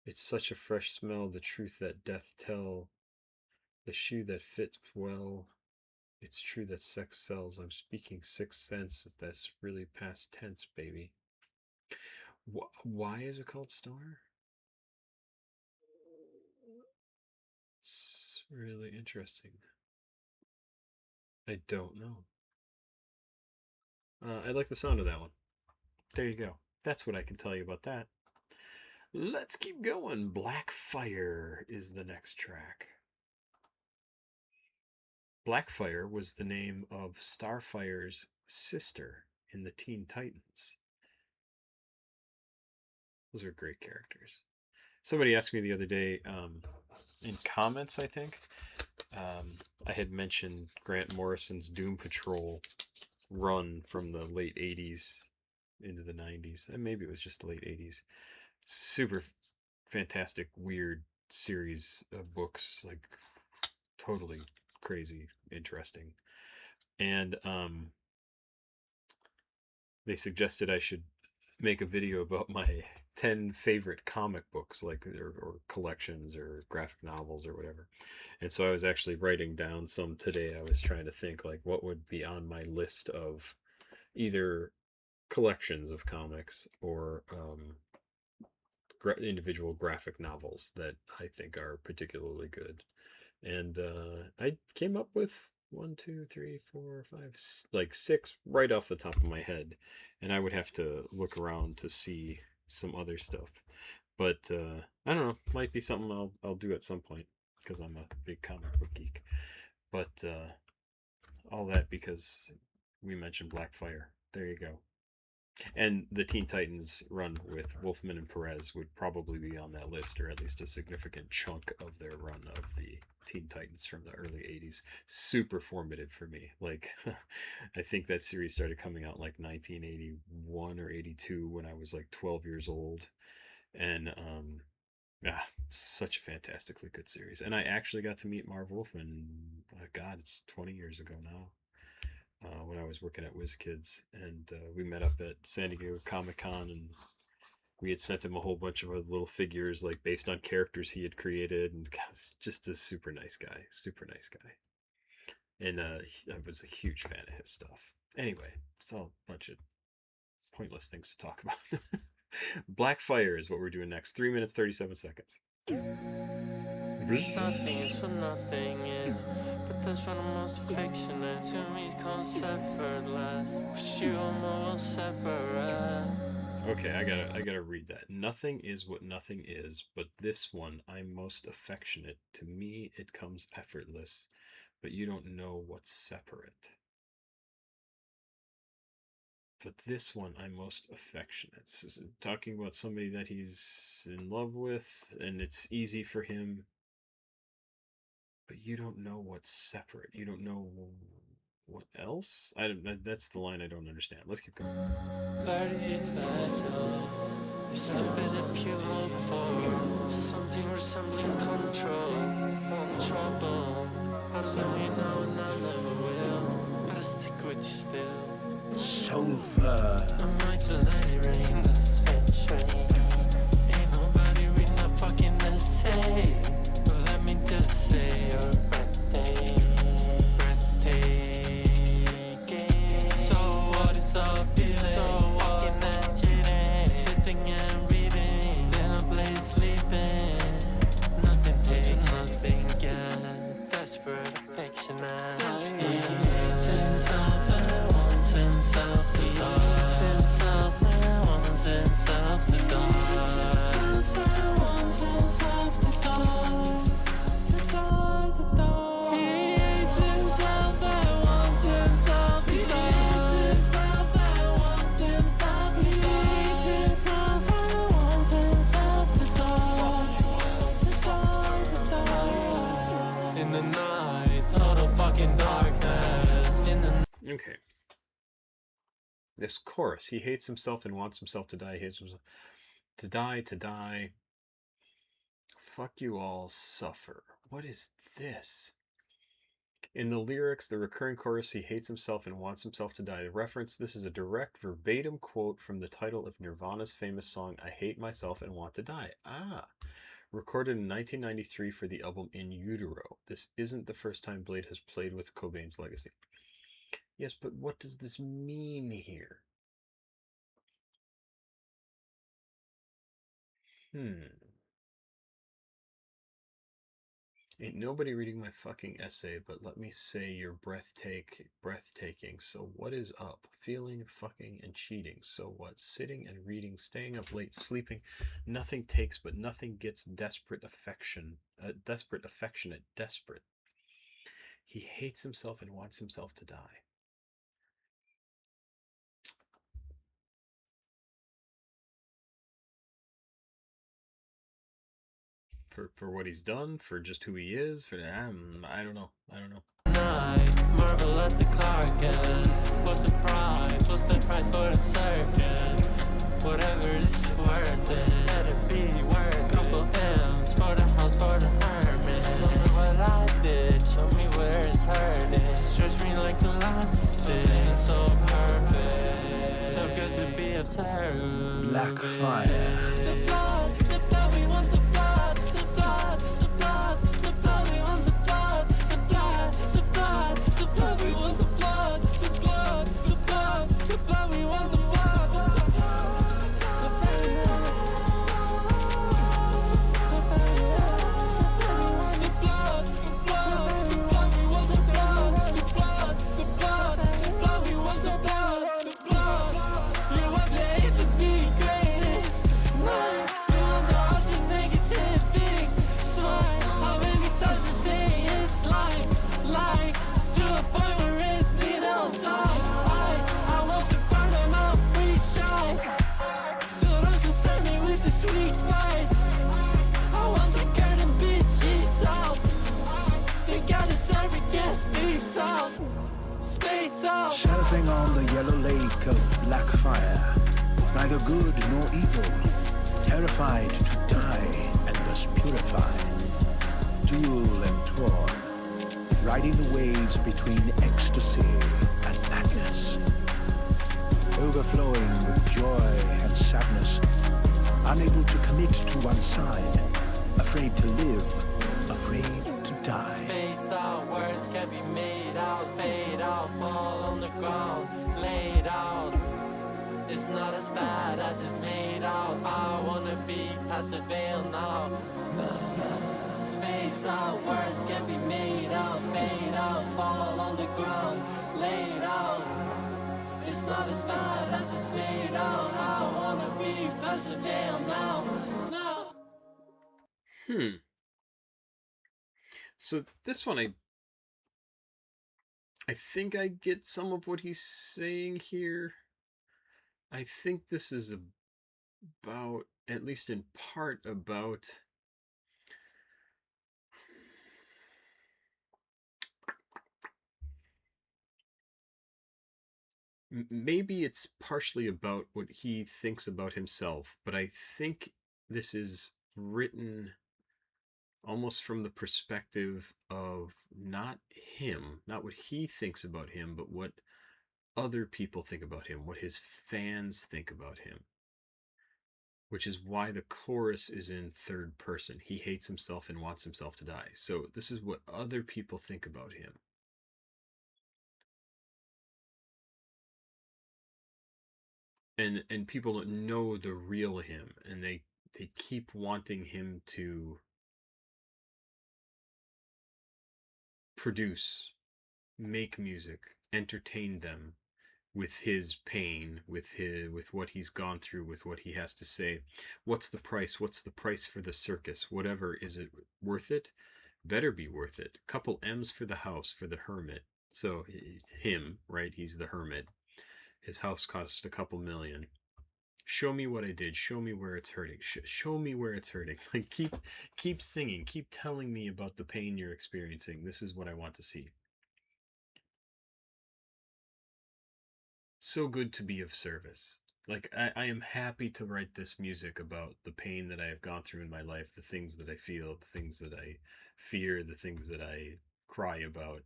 It's such a fresh smell. The truth that death tell. The shoe that fits well. It's true that sex sells. I'm speaking sixth sense. That's really past tense, baby. Why is it called Star? It's really interesting. I don't know. I like the sound of that one. There you go. That's what I can tell you about that. Let's keep going. Blackfire is the next track. Blackfire was the name of Starfire's sister in the Teen Titans. Those are great characters. Somebody asked me the other day, in comments, I think, I had mentioned Grant Morrison's Doom Patrol run from the late 80s into the 90s, and maybe it was just the late 80s. Super fantastic, weird series of books, like totally crazy, interesting. And they suggested I should make a video about my 10 favorite comic books, like or collections or graphic novels or whatever. And so I was actually writing down some today. I was trying to think like what would be on my list of either collections of comics or individual graphic novels that I think are particularly good. And I came up with 1, 2, 3, 4, 5, like 6 right off the top of my head, and I would have to look around to see some other stuff. But I don't know, might be something I'll do at some point because I'm a big comic book geek. But all that because we mentioned Blackfire. There you go. And the Teen Titans run with Wolfman and Perez would probably be on that list, or at least a significant chunk of their run of the Teen Titans from the early 80s. Super formative for me. Like, I think that series started coming out like 1981 or 82 when I was like 12 years old. And, such a fantastically good series. And I actually got to meet Marv Wolfman, God, it's 20 years ago now. When I was working at WizKids, and we met up at San Diego Comic-Con, and we had sent him a whole bunch of little figures like based on characters he had created, and just a super nice guy. And I was a huge fan of his stuff. Anyway, it's all a bunch of pointless things to talk about. Blackfire is what we're doing next. 3 minutes 37 seconds. Nothing is what nothing is, but that's what I'm most affectionate to me. It's effortless, but you are more separate. Okay, I gotta read that. Nothing is what nothing is, but this one I'm most affectionate. To me it comes effortless, but you don't know what's separate. But this one I'm most affectionate. So, talking about somebody that he's in love with, and it's easy for him, but you don't know what's separate. You don't know what else? That's the line I don't understand. Let's keep going. Very special. It's stupid if you hope for something resembling control. Want trouble. I don't know you now and I never will, but I stick with you still. Sulfur. I might to let it rain. Ain't nobody read the fucking essay, but let me just say you're breathtaking. So what is up feeling? So walking and cheating, sitting and reading, still up late sleeping. Nothing takes, nothing gets desperate, affectionate. Okay. This chorus, he hates himself and wants himself to die. He hates himself to die. Fuck you all, suffer. What is this? In the lyrics, the recurring chorus, he hates himself and wants himself to die. The reference, this is a direct verbatim quote from the title of Nirvana's famous song, I Hate Myself and Want to Die. Recorded in 1993 for the album In Utero. This isn't the first time Blade has played with Cobain's legacy. Yes, but what does this mean here? Ain't nobody reading my fucking essay, but let me say you're breathtaking. So what is up? Feeling, fucking, and cheating. So what? Sitting and reading, staying up late, sleeping. Nothing takes, but nothing gets. Desperate affectionate. Desperate. He hates himself and wants himself to die. For what he's done, for just who he is, for I don't know. Night, marvel at the carcass. What's the price? What's the price for the circus? Whatever is worth it. Let it be worth couple M's for the house, for the hermit. Show me what I did, show me where it's hurting. Stretch me like elastic, so perfect. So good to be observed. Blackfire. The blood, we want the blood. The blood, the blood, the blood, we want the blood. The blood, the blood, the blood, we want the blood. The blood, the blood, the blood, we want the blood. Surfing on the yellow lake of Blackfire, neither good nor evil, terrified to die and thus purified. Duel and toy, riding the waves between ecstasy and madness, overflowing with joy and sadness, unable to commit to one side, afraid to live, afraid to die. Space out, words can be made out, fade out, fall on the ground, laid out. It's not as bad as it's made out. I wanna be past the veil now. Space out, words can be made out, fade out, fall on the ground, laid out. It's not as bad as it's made out. I wanna be past the veil now. So this one, I think I get some of what he's saying here. I think this is about, at least in part, about maybe it's partially about what he thinks about himself, but I think this is written almost from the perspective of not him, not what he thinks about him, but what other people think about him, what his fans think about him. Which is why the chorus is in third person. He hates himself and wants himself to die. So this is what other people think about him. And people don't know the real him, and they keep wanting him to produce, make music, entertain them with his pain, with what he's gone through, with what he has to say. What's the price? What's the price for the circus? Whatever, is it worth it? Better be worth it. Couple M's for the house, for the hermit. So him, right? He's the hermit. His house cost a couple million. Show me what I did. Show me where it's hurting. Show me where it's hurting. Like keep singing. Keep telling me about the pain you're experiencing. This is what I want to see. So good to be of service. Like I am happy to write this music about the pain that I have gone through in my life, the things that I feel, the things that I fear, the things that I cry about.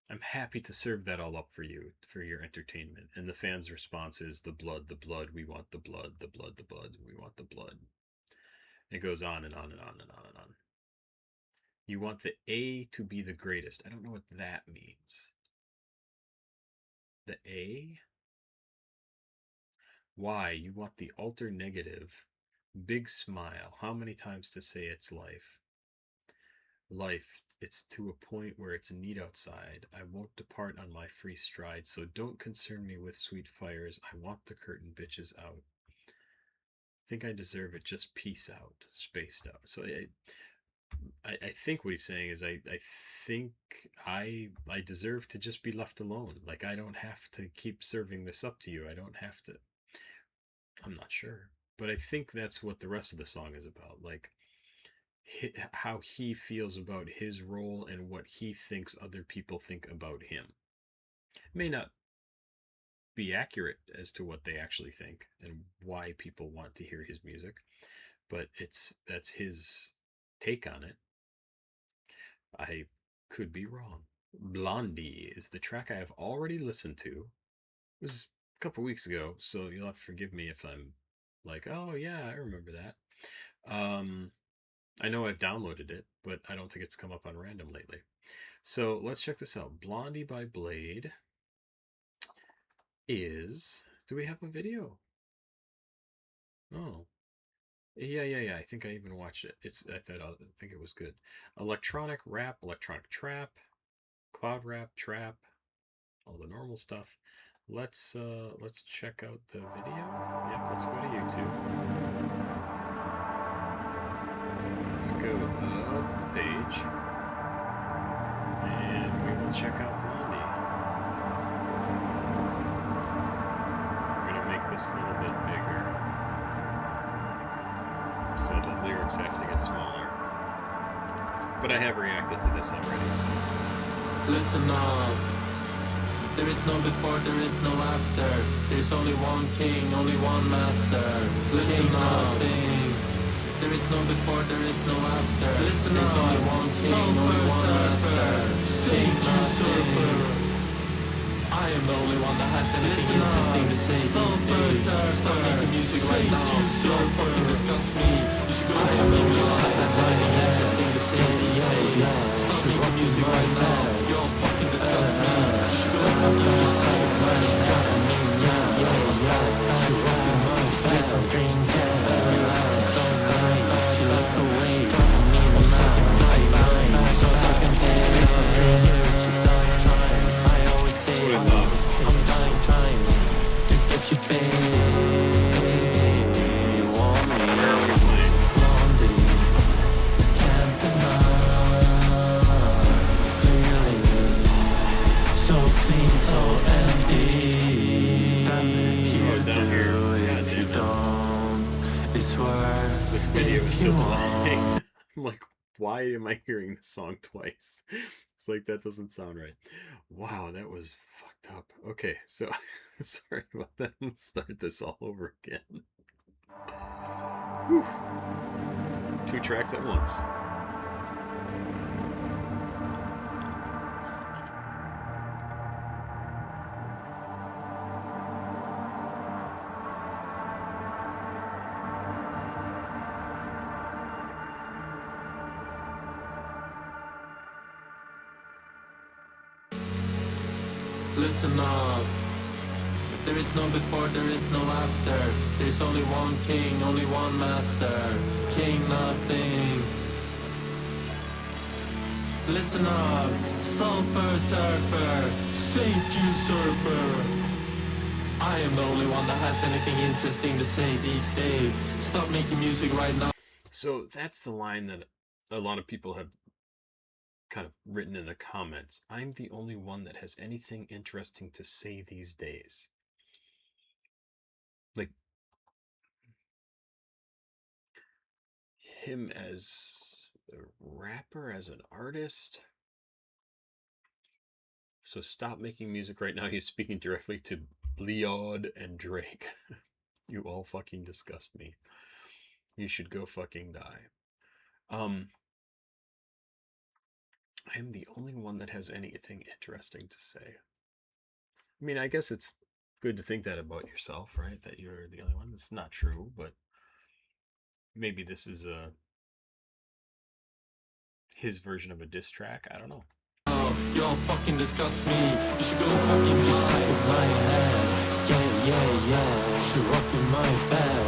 I'm happy to serve that all up for you, for your entertainment. And the fans' response is the blood, we want the blood, the blood, we want the blood. It goes on and on and on and on and on. You want the A to be the greatest. I don't know what that means. The A? Why? You want the alter negative Big smile. How many times to say it's life? Life, it's to a point where it's neat outside. I won't depart on my free stride, so don't concern me with sweet fires. I want the curtain bitches out. Think I deserve it, just peace out, spaced out. So I think what he's saying is I think I deserve to just be left alone. Like, I don't have to keep serving this up to you. I don't have to. I'm not sure, but I think that's what the rest of the song is about. Like, how he feels about his role and what he thinks other people think about him. May not be accurate as to what they actually think and why people want to hear his music, but that's his take on it. I could be wrong. Blondie is the track I have already listened to. It was a couple weeks ago, so you'll have to forgive me if I'm like, oh yeah, I remember that. I know I've downloaded it, but I don't think it's come up on random lately. So let's check this out. Blondie by Bladee is... Do we have a video? Oh. Yeah. I think I even watched it. I think it was good. Electronic rap, electronic trap, cloud rap, trap, all the normal stuff. Let's check out the video. Yeah, let's go to YouTube. Let's go up the page, and we will check out Blondie. I'm gonna make this a little bit bigger, so the lyrics have to get smaller. But I have reacted to this already, so. Listen up. There is no before, there is no after. There's only one king, only one master. Listen up. There is no before, there is no after. Listen There's up. Only one king, Sulfur, only one master. Sing Sulfur. I am the only one that has anything interesting to say. Sulfur, stop making music right now. Don't fucking discuss me. I am the only one that has anything interesting to say. Stop making music right now. You'll fucking discuss me. You just like a bunch of driving me. She rocking my spit from dream. Relaxing so nice. She look away. Driving me in the second night. So I can taste spit from dream. It's a dying time. I always say I'm dying trying to get you babe. You want me? Blondie. Can't deny. Clearly. So clean, so empty. And if you down here. if you don't, it's worth This video is so if you long. won't. I'm like, why am I hearing the song twice? It's like, that doesn't sound right. Wow, that was fucked up. Okay, so sorry about that. Let's start this all over again. Whew. 2 tracks at once. Listen up. There is no before, there is no after. There's only one king, only one master. King nothing. Listen up. Sulfur surfer. Saint usurper. I am the only one that has anything interesting to say these days. Stop making music right now. So that's the line that a lot of people have kind of written in the comments. I'm the only one that has anything interesting to say these days. Like, him as a rapper, as an artist. So stop making music right now. He's speaking directly to Leod and Drake. You all fucking disgust me. You should go fucking die. I'm the only one that has anything interesting to say. I mean, I guess it's good to think that about yourself, right? That you're the only one. It's not true, but maybe this is his version of a diss track. I don't know. Y'all fucking disgust me. You should go fucking just like in my head. Yeah. She rocking my bed.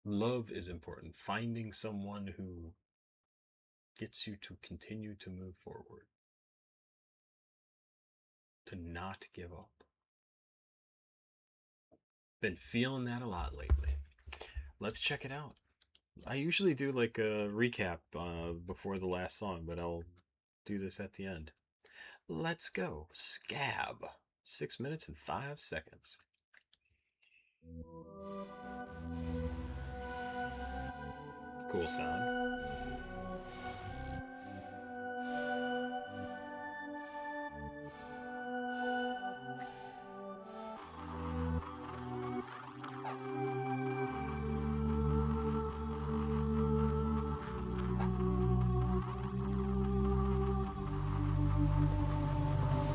Love is important. Finding someone who gets you to continue to move forward, to not give up. Been feeling that a lot lately. Let's check it out. I usually do like a recap before the last song, but I'll do this at the end. Let's go. Scab. 6 minutes and 5 seconds. Cool sound.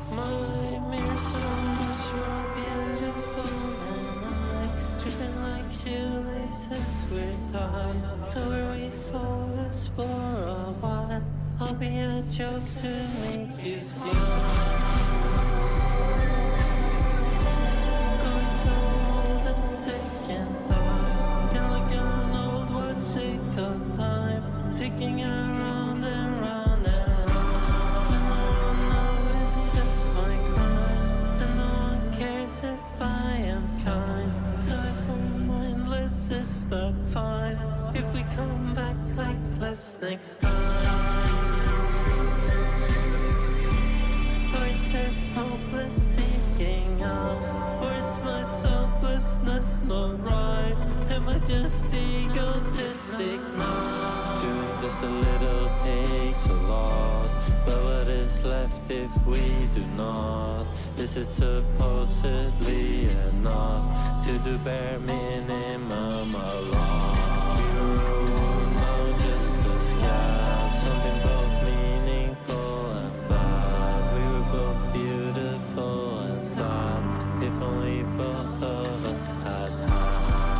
My mirror shows you're beautiful, and I tripping like shoelaces we're tied. So we're soulless for a while. I'll be a joke to make you smile. Going so old and sick and tired. Feel like an old watch, sick of time, ticking around and round and round. And no one notices my crime, and no one cares if I am kind. So if we're mindless, is that fine? If we come back like less next time. Or is it hopeless seeking out? Or is my selflessness not right? Am I just egotistic now? Doing just a little takes a lot, but what is left if we do not? Is it supposedly enough to do bare minimum alone? We were not just a scab, something both meaningful and bad. We were both beautiful and sad, if only both of us had had.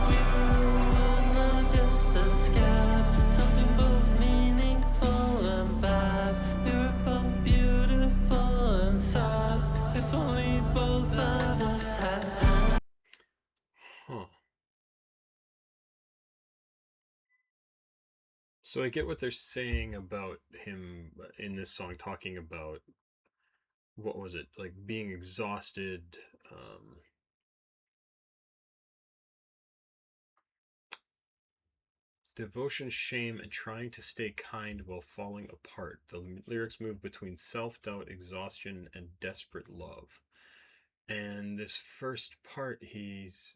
We were not just a scab, something both meaningful and bad. We were both beautiful and sad, if only both of us had had. Huh. So I get what they're saying about him in this song, talking about, what was it, like being exhausted, devotion, shame, and trying to stay kind while falling apart. The lyrics move between self-doubt, exhaustion, and desperate love. And this first part, it's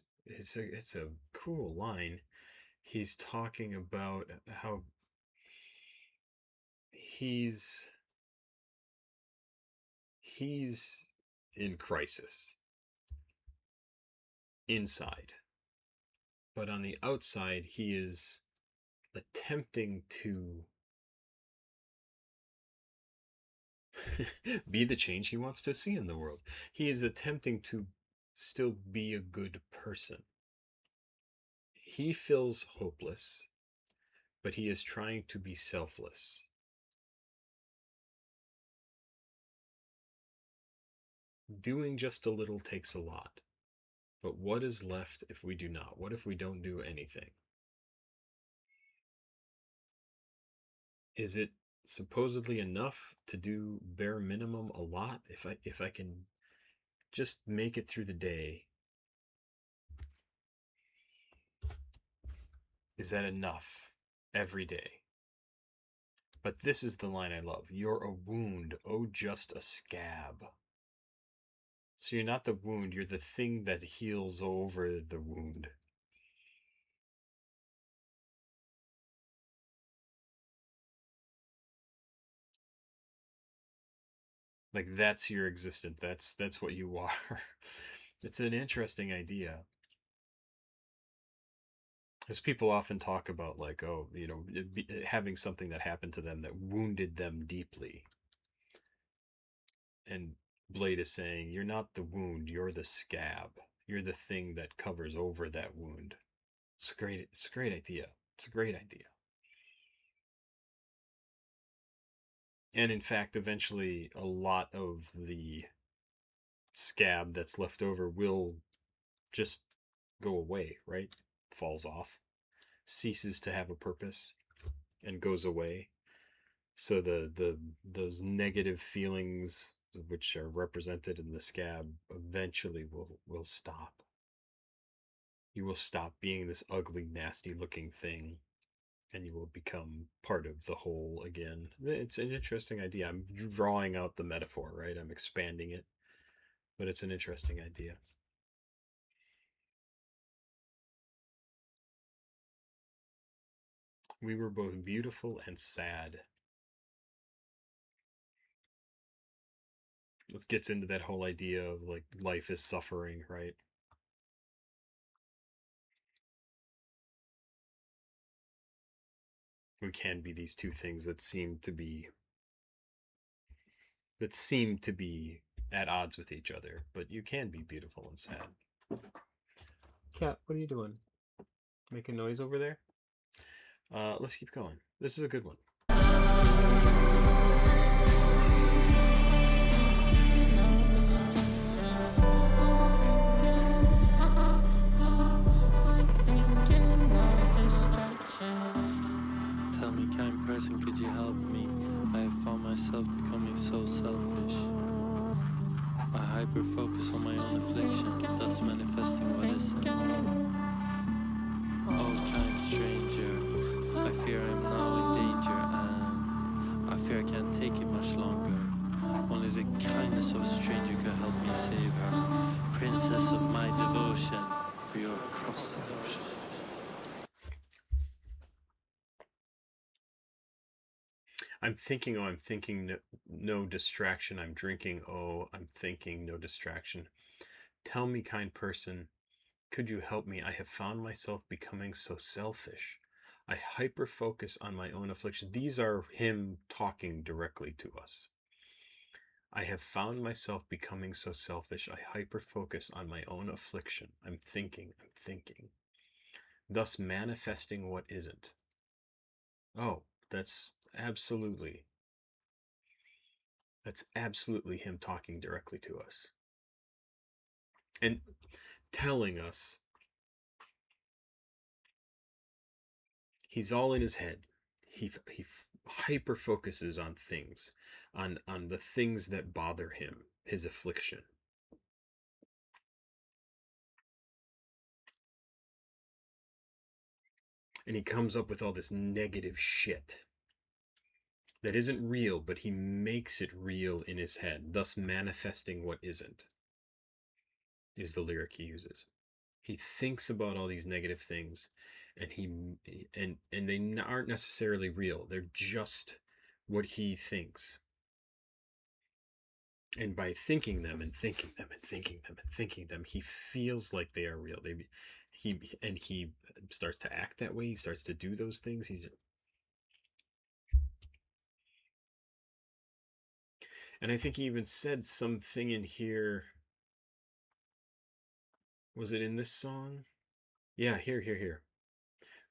a cool line. He's talking about how he's in crisis inside, but on the outside he is attempting to be the change he wants to see in the world. He is attempting to still be a good person. He feels hopeless, but he is trying to be selfless. Doing just a little takes a lot. But what is left if we do not? What if we don't do anything? Is it supposedly enough to do bare minimum a lot? If I can just make it through the day, is that enough every day? But this is the line I love. You're a wound, oh just a scab. So you're not the wound, you're the thing that heals over the wound. Like, that's your existence. That's what you are. It's an interesting idea. As people often talk about, like, oh, having something that happened to them that wounded them deeply. And Blade is saying, you're not the wound, you're the scab. You're the thing that covers over that wound. It's a great idea. It's a great idea. And in fact, eventually a lot of the scab that's left over will just go away, right? Falls off. ceases to have a purpose and goes away. So those negative feelings, which are represented in the scab, eventually will stop. You will stop being this ugly, nasty looking thing, and you will become part of the whole again. It's an interesting idea. I'm drawing out the metaphor, right? I'm expanding it, but it's an interesting idea. We were both beautiful and sad. It gets into that whole idea of like life is suffering, right? We can be these two things that seem to be at odds with each other, but you can be beautiful and sad. Cat, what are you doing? Making noise over there? Let's keep going. This is a good one. Tell me, kind person, could you help me? I have found myself becoming so selfish. I hyper-focus on my own affliction, thus manifesting what isn't. Oh, kind stranger, I fear I am now in danger, and I fear I can't take it much longer. Only the kindness of a stranger could help me save her. Princess of my devotion, for you're across the ocean. I'm thinking, oh, I'm thinking, no distraction. I'm drinking, oh, I'm thinking, no distraction. Tell me, kind person, could you help me? I have found myself becoming so selfish. I hyper-focus on my own affliction. These are him talking directly to us. I have found myself becoming so selfish. I hyper-focus on my own affliction. I'm thinking, thus manifesting what isn't. Oh, that's absolutely him talking directly to us and telling us he's all in his head. He hyper focuses on things, on the things that bother him, his affliction. And he comes up with all this negative shit that isn't real, but he makes it real in his head, thus manifesting what isn't, is the lyric he uses. He thinks about all these negative things, and they aren't necessarily real. They're just what he thinks. And by thinking them and thinking them and thinking them and thinking them, he feels like they are real. He starts to act that way. He starts to do those things. And I think he even said something in here. Was it in this song? Yeah, here.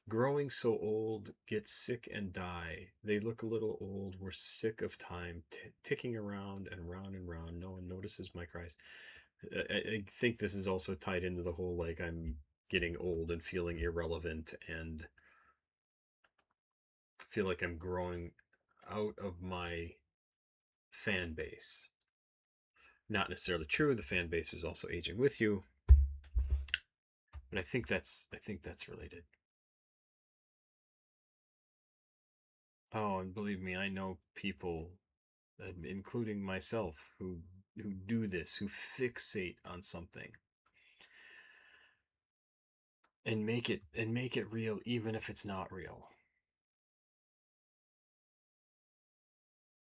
Growing so old, get sick and die. They look a little old. We're sick of time, ticking around and round and round. No one notices my cries. I think this is also tied into the whole, like, I'm getting old and feeling irrelevant and feel like I'm growing out of my fan base. Not necessarily true. The fan base is also aging with you. But I think that's related. Oh, and believe me, I know people, including myself, who do this, who fixate on something and make it real even if it's not real.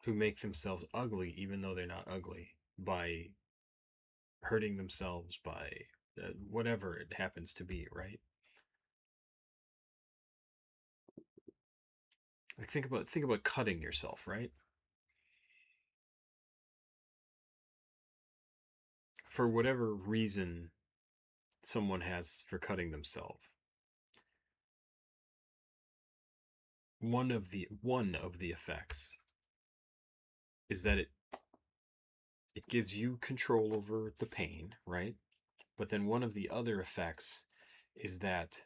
Who make themselves ugly even though they're not ugly, by hurting themselves, by whatever it happens to be, right? Like think about cutting yourself, right? For whatever reason someone has for cutting themselves. One of the effects is that it gives you control over the pain, right? But then one of the other effects is that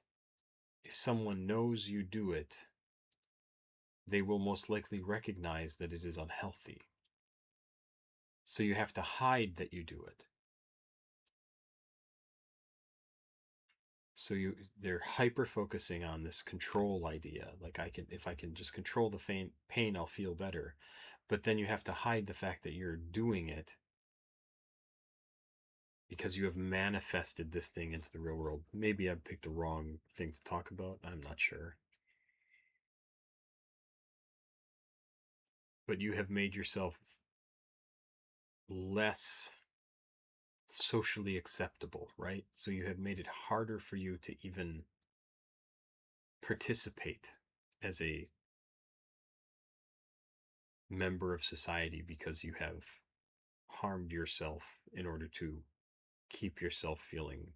if someone knows you do it, they will most likely recognize that it is unhealthy. So you have to hide that you do it. So they're hyper focusing on this control idea. Like if I can just control the pain, I'll feel better. But then you have to hide the fact that you're doing it because you have manifested this thing into the real world. Maybe I've picked the wrong thing to talk about. I'm not sure. But you have made yourself less socially acceptable, right? So you have made it harder for you to even participate as a member of society because you have harmed yourself in order to keep yourself feeling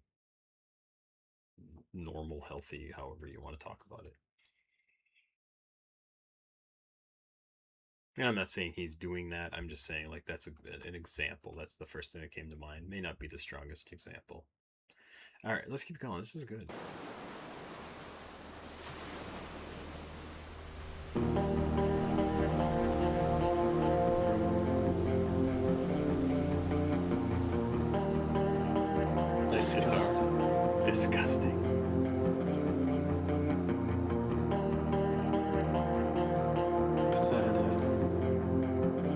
normal, healthy, however you want to talk about it. And I'm not saying he's doing that. I'm just saying, like, that's an example. That's the first thing that came to mind. May not be the strongest example. All right, let's keep going. This is good. Nice guitar. Disgusting.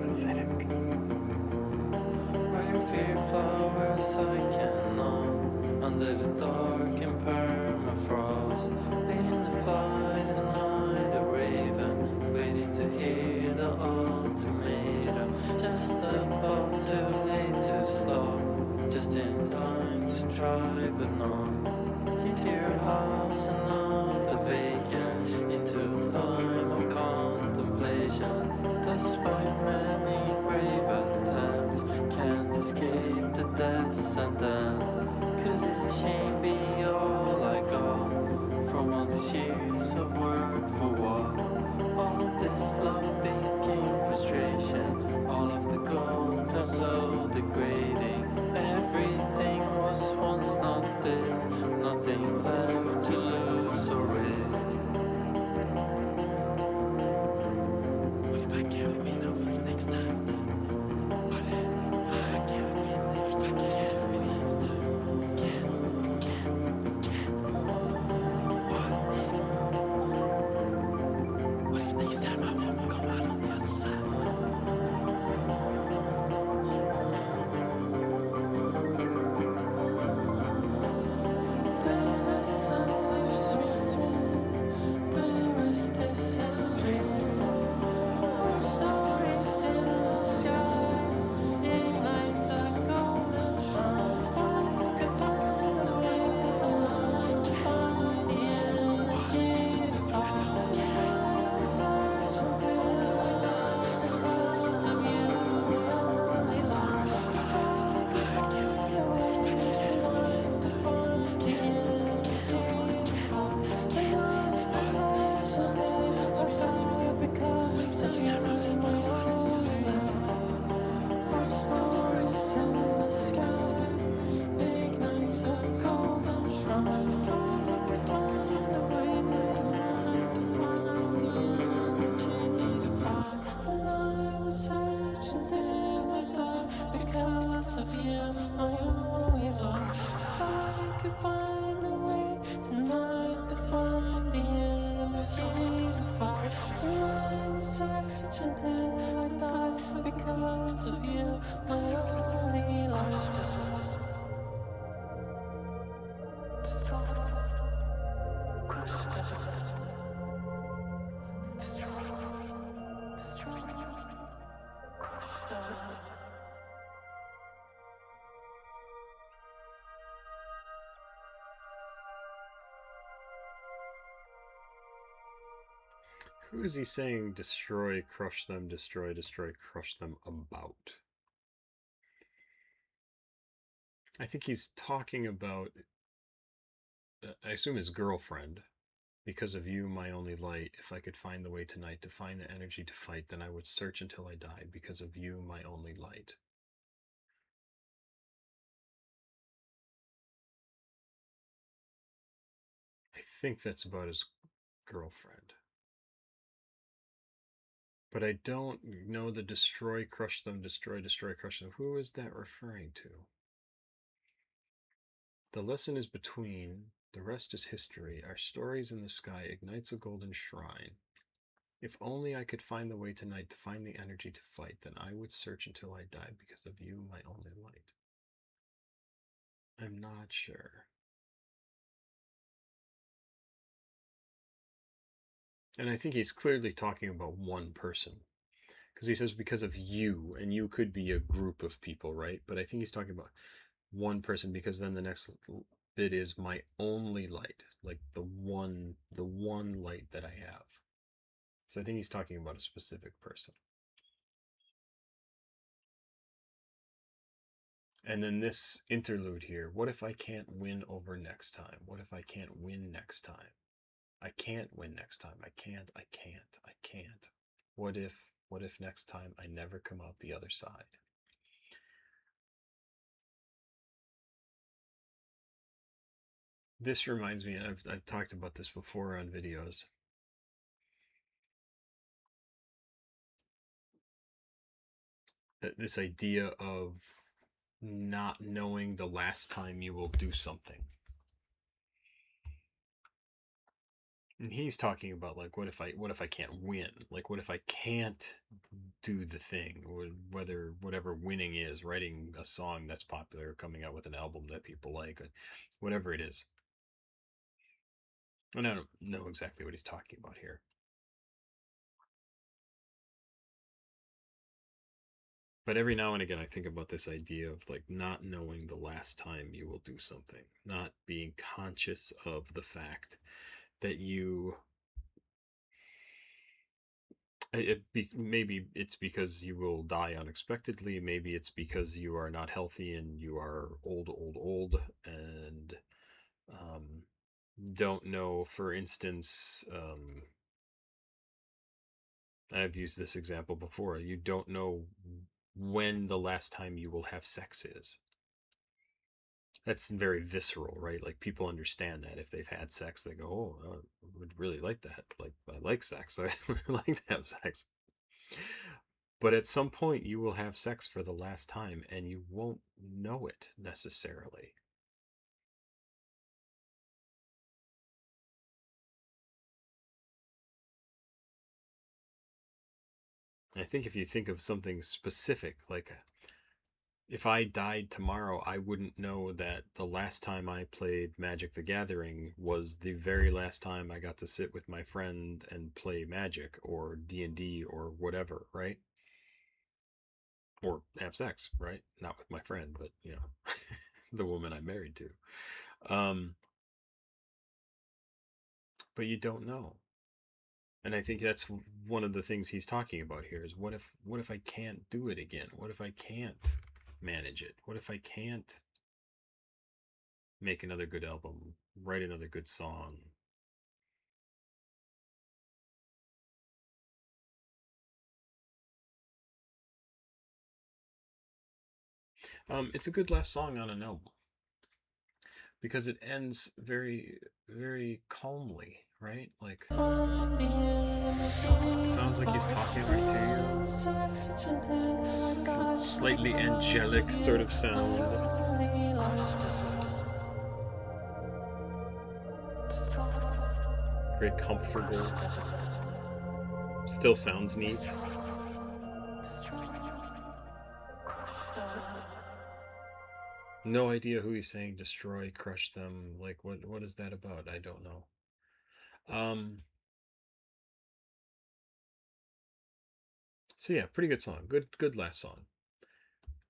Pathetic. Where fear flowers I cannot, under the dark and permafrost, waiting to fly tonight, a raven, waiting to hear the ultimatum, just about too late to stop, just in time to try but not, into your house and not a vacant, into a time of contemplation, despite many brave attempts, can't escape the death sentence. Could this shame be all I got from all these years of work for what? All of this love became frustration, all of the gold turned so degrading. Everything was once not this, nothing left to lose or risk. What if I can't win over next time? What if I can't win if I can't win next time? Again. What if next time I won't come out on the other side? Who is he saying destroy, crush them, destroy, crush them about? I think he's talking about, I assume his girlfriend. Because of you, my only light, if I could find the way tonight to find the energy to fight, then I would search until I died. Because of you, my only light. I think that's about his girlfriend. But I don't know the destroy, crush them, destroy, crush them. Who is that referring to? The lesson is between, the rest is history. Our stories in the sky ignites a golden shrine. If only I could find the way tonight to find the energy to fight, then I would search until I died because of you, my only light. I'm not sure. And I think he's clearly talking about one person. Because he says because of you, and you could be a group of people, right? But I think he's talking about one person, because then the next bit is my only light, like the one light that I have. So I think he's talking about a specific person. And then this interlude here, what if I can't win over next time? What if I can't win next time? I can't win next time. I can't. What if next time I never come out the other side? This reminds me, and I've talked about this before on videos. This idea of not knowing the last time you will do something. And he's talking about, like, what if I can't win? Like, what if I can't do the thing, or whatever winning is, writing a song that's popular, coming out with an album that people like, whatever it is. And I don't know exactly what he's talking about here. But every now and again, I think about this idea of, like, not knowing the last time you will do something, not being conscious of the fact that you, maybe it's because you will die unexpectedly, maybe it's because you are not healthy and you are old, and don't know, for instance, I've used this example before, you don't know when the last time you will have sex is. That's very visceral, right? Like, people understand that if they've had sex, they go, "Oh, I would really like that. Like, I like sex. I would like to have sex." But at some point, you will have sex for the last time, and you won't know it necessarily. I think if you think of something specific, like, if I died tomorrow, I wouldn't know that the last time I played Magic the Gathering was the very last time I got to sit with my friend and play Magic or D&D or whatever, right? Or have sex, right? Not with my friend, but, the woman I'm married to. But you don't know. And I think that's one of the things he's talking about here is, what if I can't do it again? What if I can't manage it? What if I can't make another good album, write another good song? It's a good last song on an album because it ends very, very calmly, right? Like, it sounds like he's talking right to you. Slightly angelic sort of sound. Very comfortable. Still sounds neat. No idea who he's saying destroy, crush them. Like, what is that about? I don't know. So yeah, pretty good song. Good last song.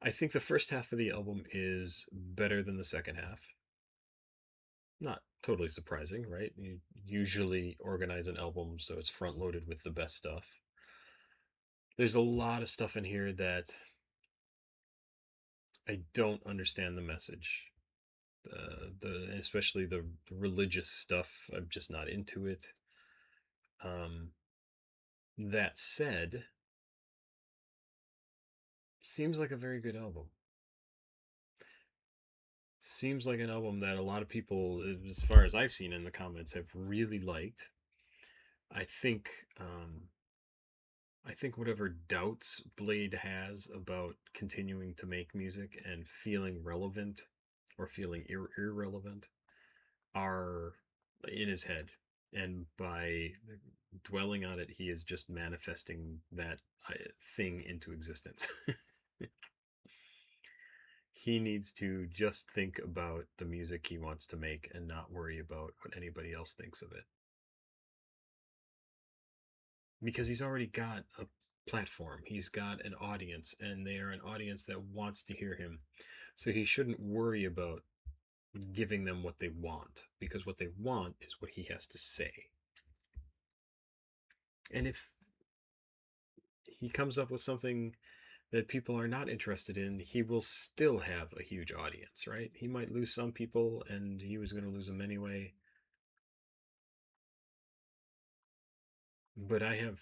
I think the first half of the album is better than the second half. Not totally surprising, right? You usually organize an album so it's front loaded with the best stuff. There's a lot of stuff in here that I don't understand the message. Especially the religious stuff, I'm just not into it. That said, seems like a very good album. seems like an album that a lot of people, as far as I've seen in the comments, have really liked. I think whatever doubts Blade has about continuing to make music and feeling relevant or feeling irrelevant are in his head, and by dwelling on it, he is just manifesting that thing into existence. He needs to just think about the music he wants to make and not worry about what anybody else thinks of it. Because he's already got a platform, he's got an audience, and they are an audience that wants to hear him. So he shouldn't worry about giving them what they want, because what they want is what he has to say. And if he comes up with something that people are not interested in, he will still have a huge audience, right? He might lose some people, and he was going to lose them anyway. But I have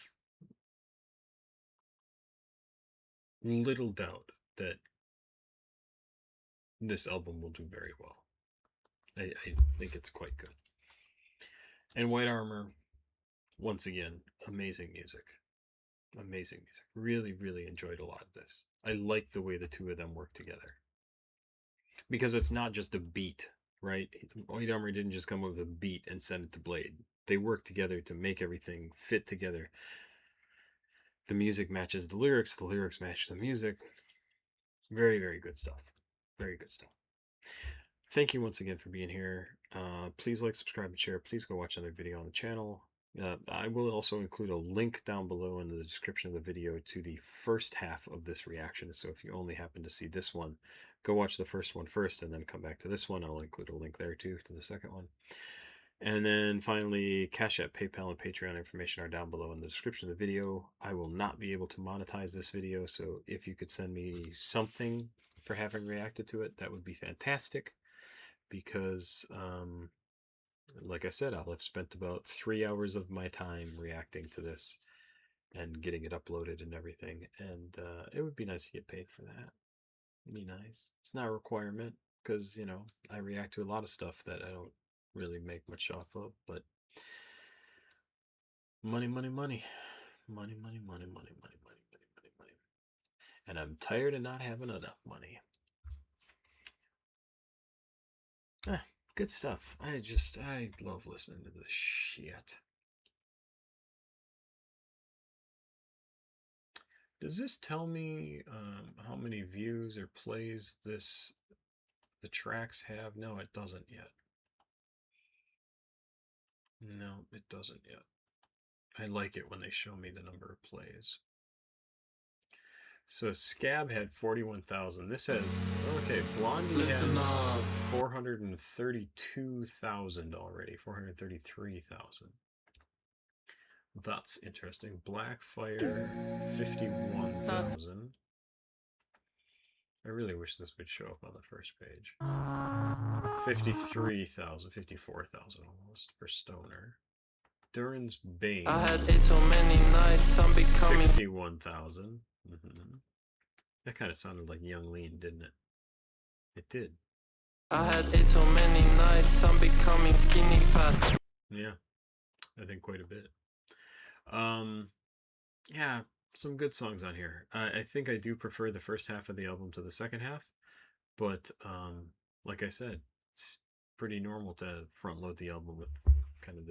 little doubt that this album will do very well. I think it's quite good. And Whitearmor, once again, amazing music. Amazing music. Really, really enjoyed a lot of this. I like the way the two of them work together. Because it's not just a beat, right? Whitearmor didn't just come up with a beat and send it to Blade. They work together to make everything fit together. The music matches the lyrics match the music. Very, very good stuff. Very good stuff. Thank you once again for being here. Please like, subscribe, and share. Please go watch another video on the channel. I will also include a link down below in the description of the video to the first half of this reaction. So if you only happen to see this one, go watch the first one first and then come back to this one. I'll include a link there too to the second one. And then finally, CashApp, PayPal, and Patreon information are down below in the description of the video. I will not be able to monetize this video, so if you could send me something for having reacted to it, that would be fantastic. Because, like I said, I'll have spent about 3 hours of my time reacting to this and getting it uploaded and everything. And it would be nice to get paid for that. It'd be nice. It's not a requirement, because, you know, I react to a lot of stuff that I don't really make much off of, but money, money, money, money, money, money, money, money, money, money, money, money, and I'm tired of not having enough money. Good stuff. I love listening to this shit. Does this tell me how many views or plays the tracks have? No, it doesn't yet. No, it doesn't yet. I like it when they show me the number of plays. So Scab had 41,000. This has, okay, Blondie has 432,000 already. 433,000. That's interesting. Blackfire, 51,000. I really wish this would show up on the first page. 53,000, 54,000 almost for Stoner. Duran's Bane. I had it so many nights, I'm becoming 61,000. That kind of sounded like Young Lean, didn't it? It did. I had it so many nights, I'm becoming skinny fat. Yeah, I think quite a bit. Yeah, some good songs on here. I think I do prefer the first half of the album to the second half, but like I said, it's pretty normal to front load the album with kind of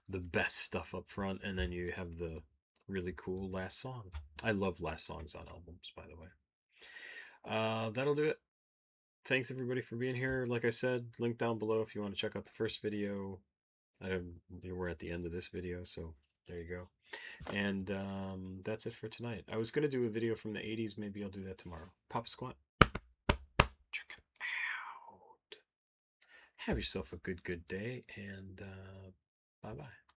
the best stuff up front, and then you have the really cool last song. I love last songs on albums, by the way. That'll do it. Thanks everybody for being here. Like I said, link down below if you want to check out the first video. We're at the end of this video, so there you go. And that's it for tonight. I was going to do a video from the 80s. Maybe I'll do that tomorrow. Papa Squat, check it out. Have yourself a good day, and bye-bye.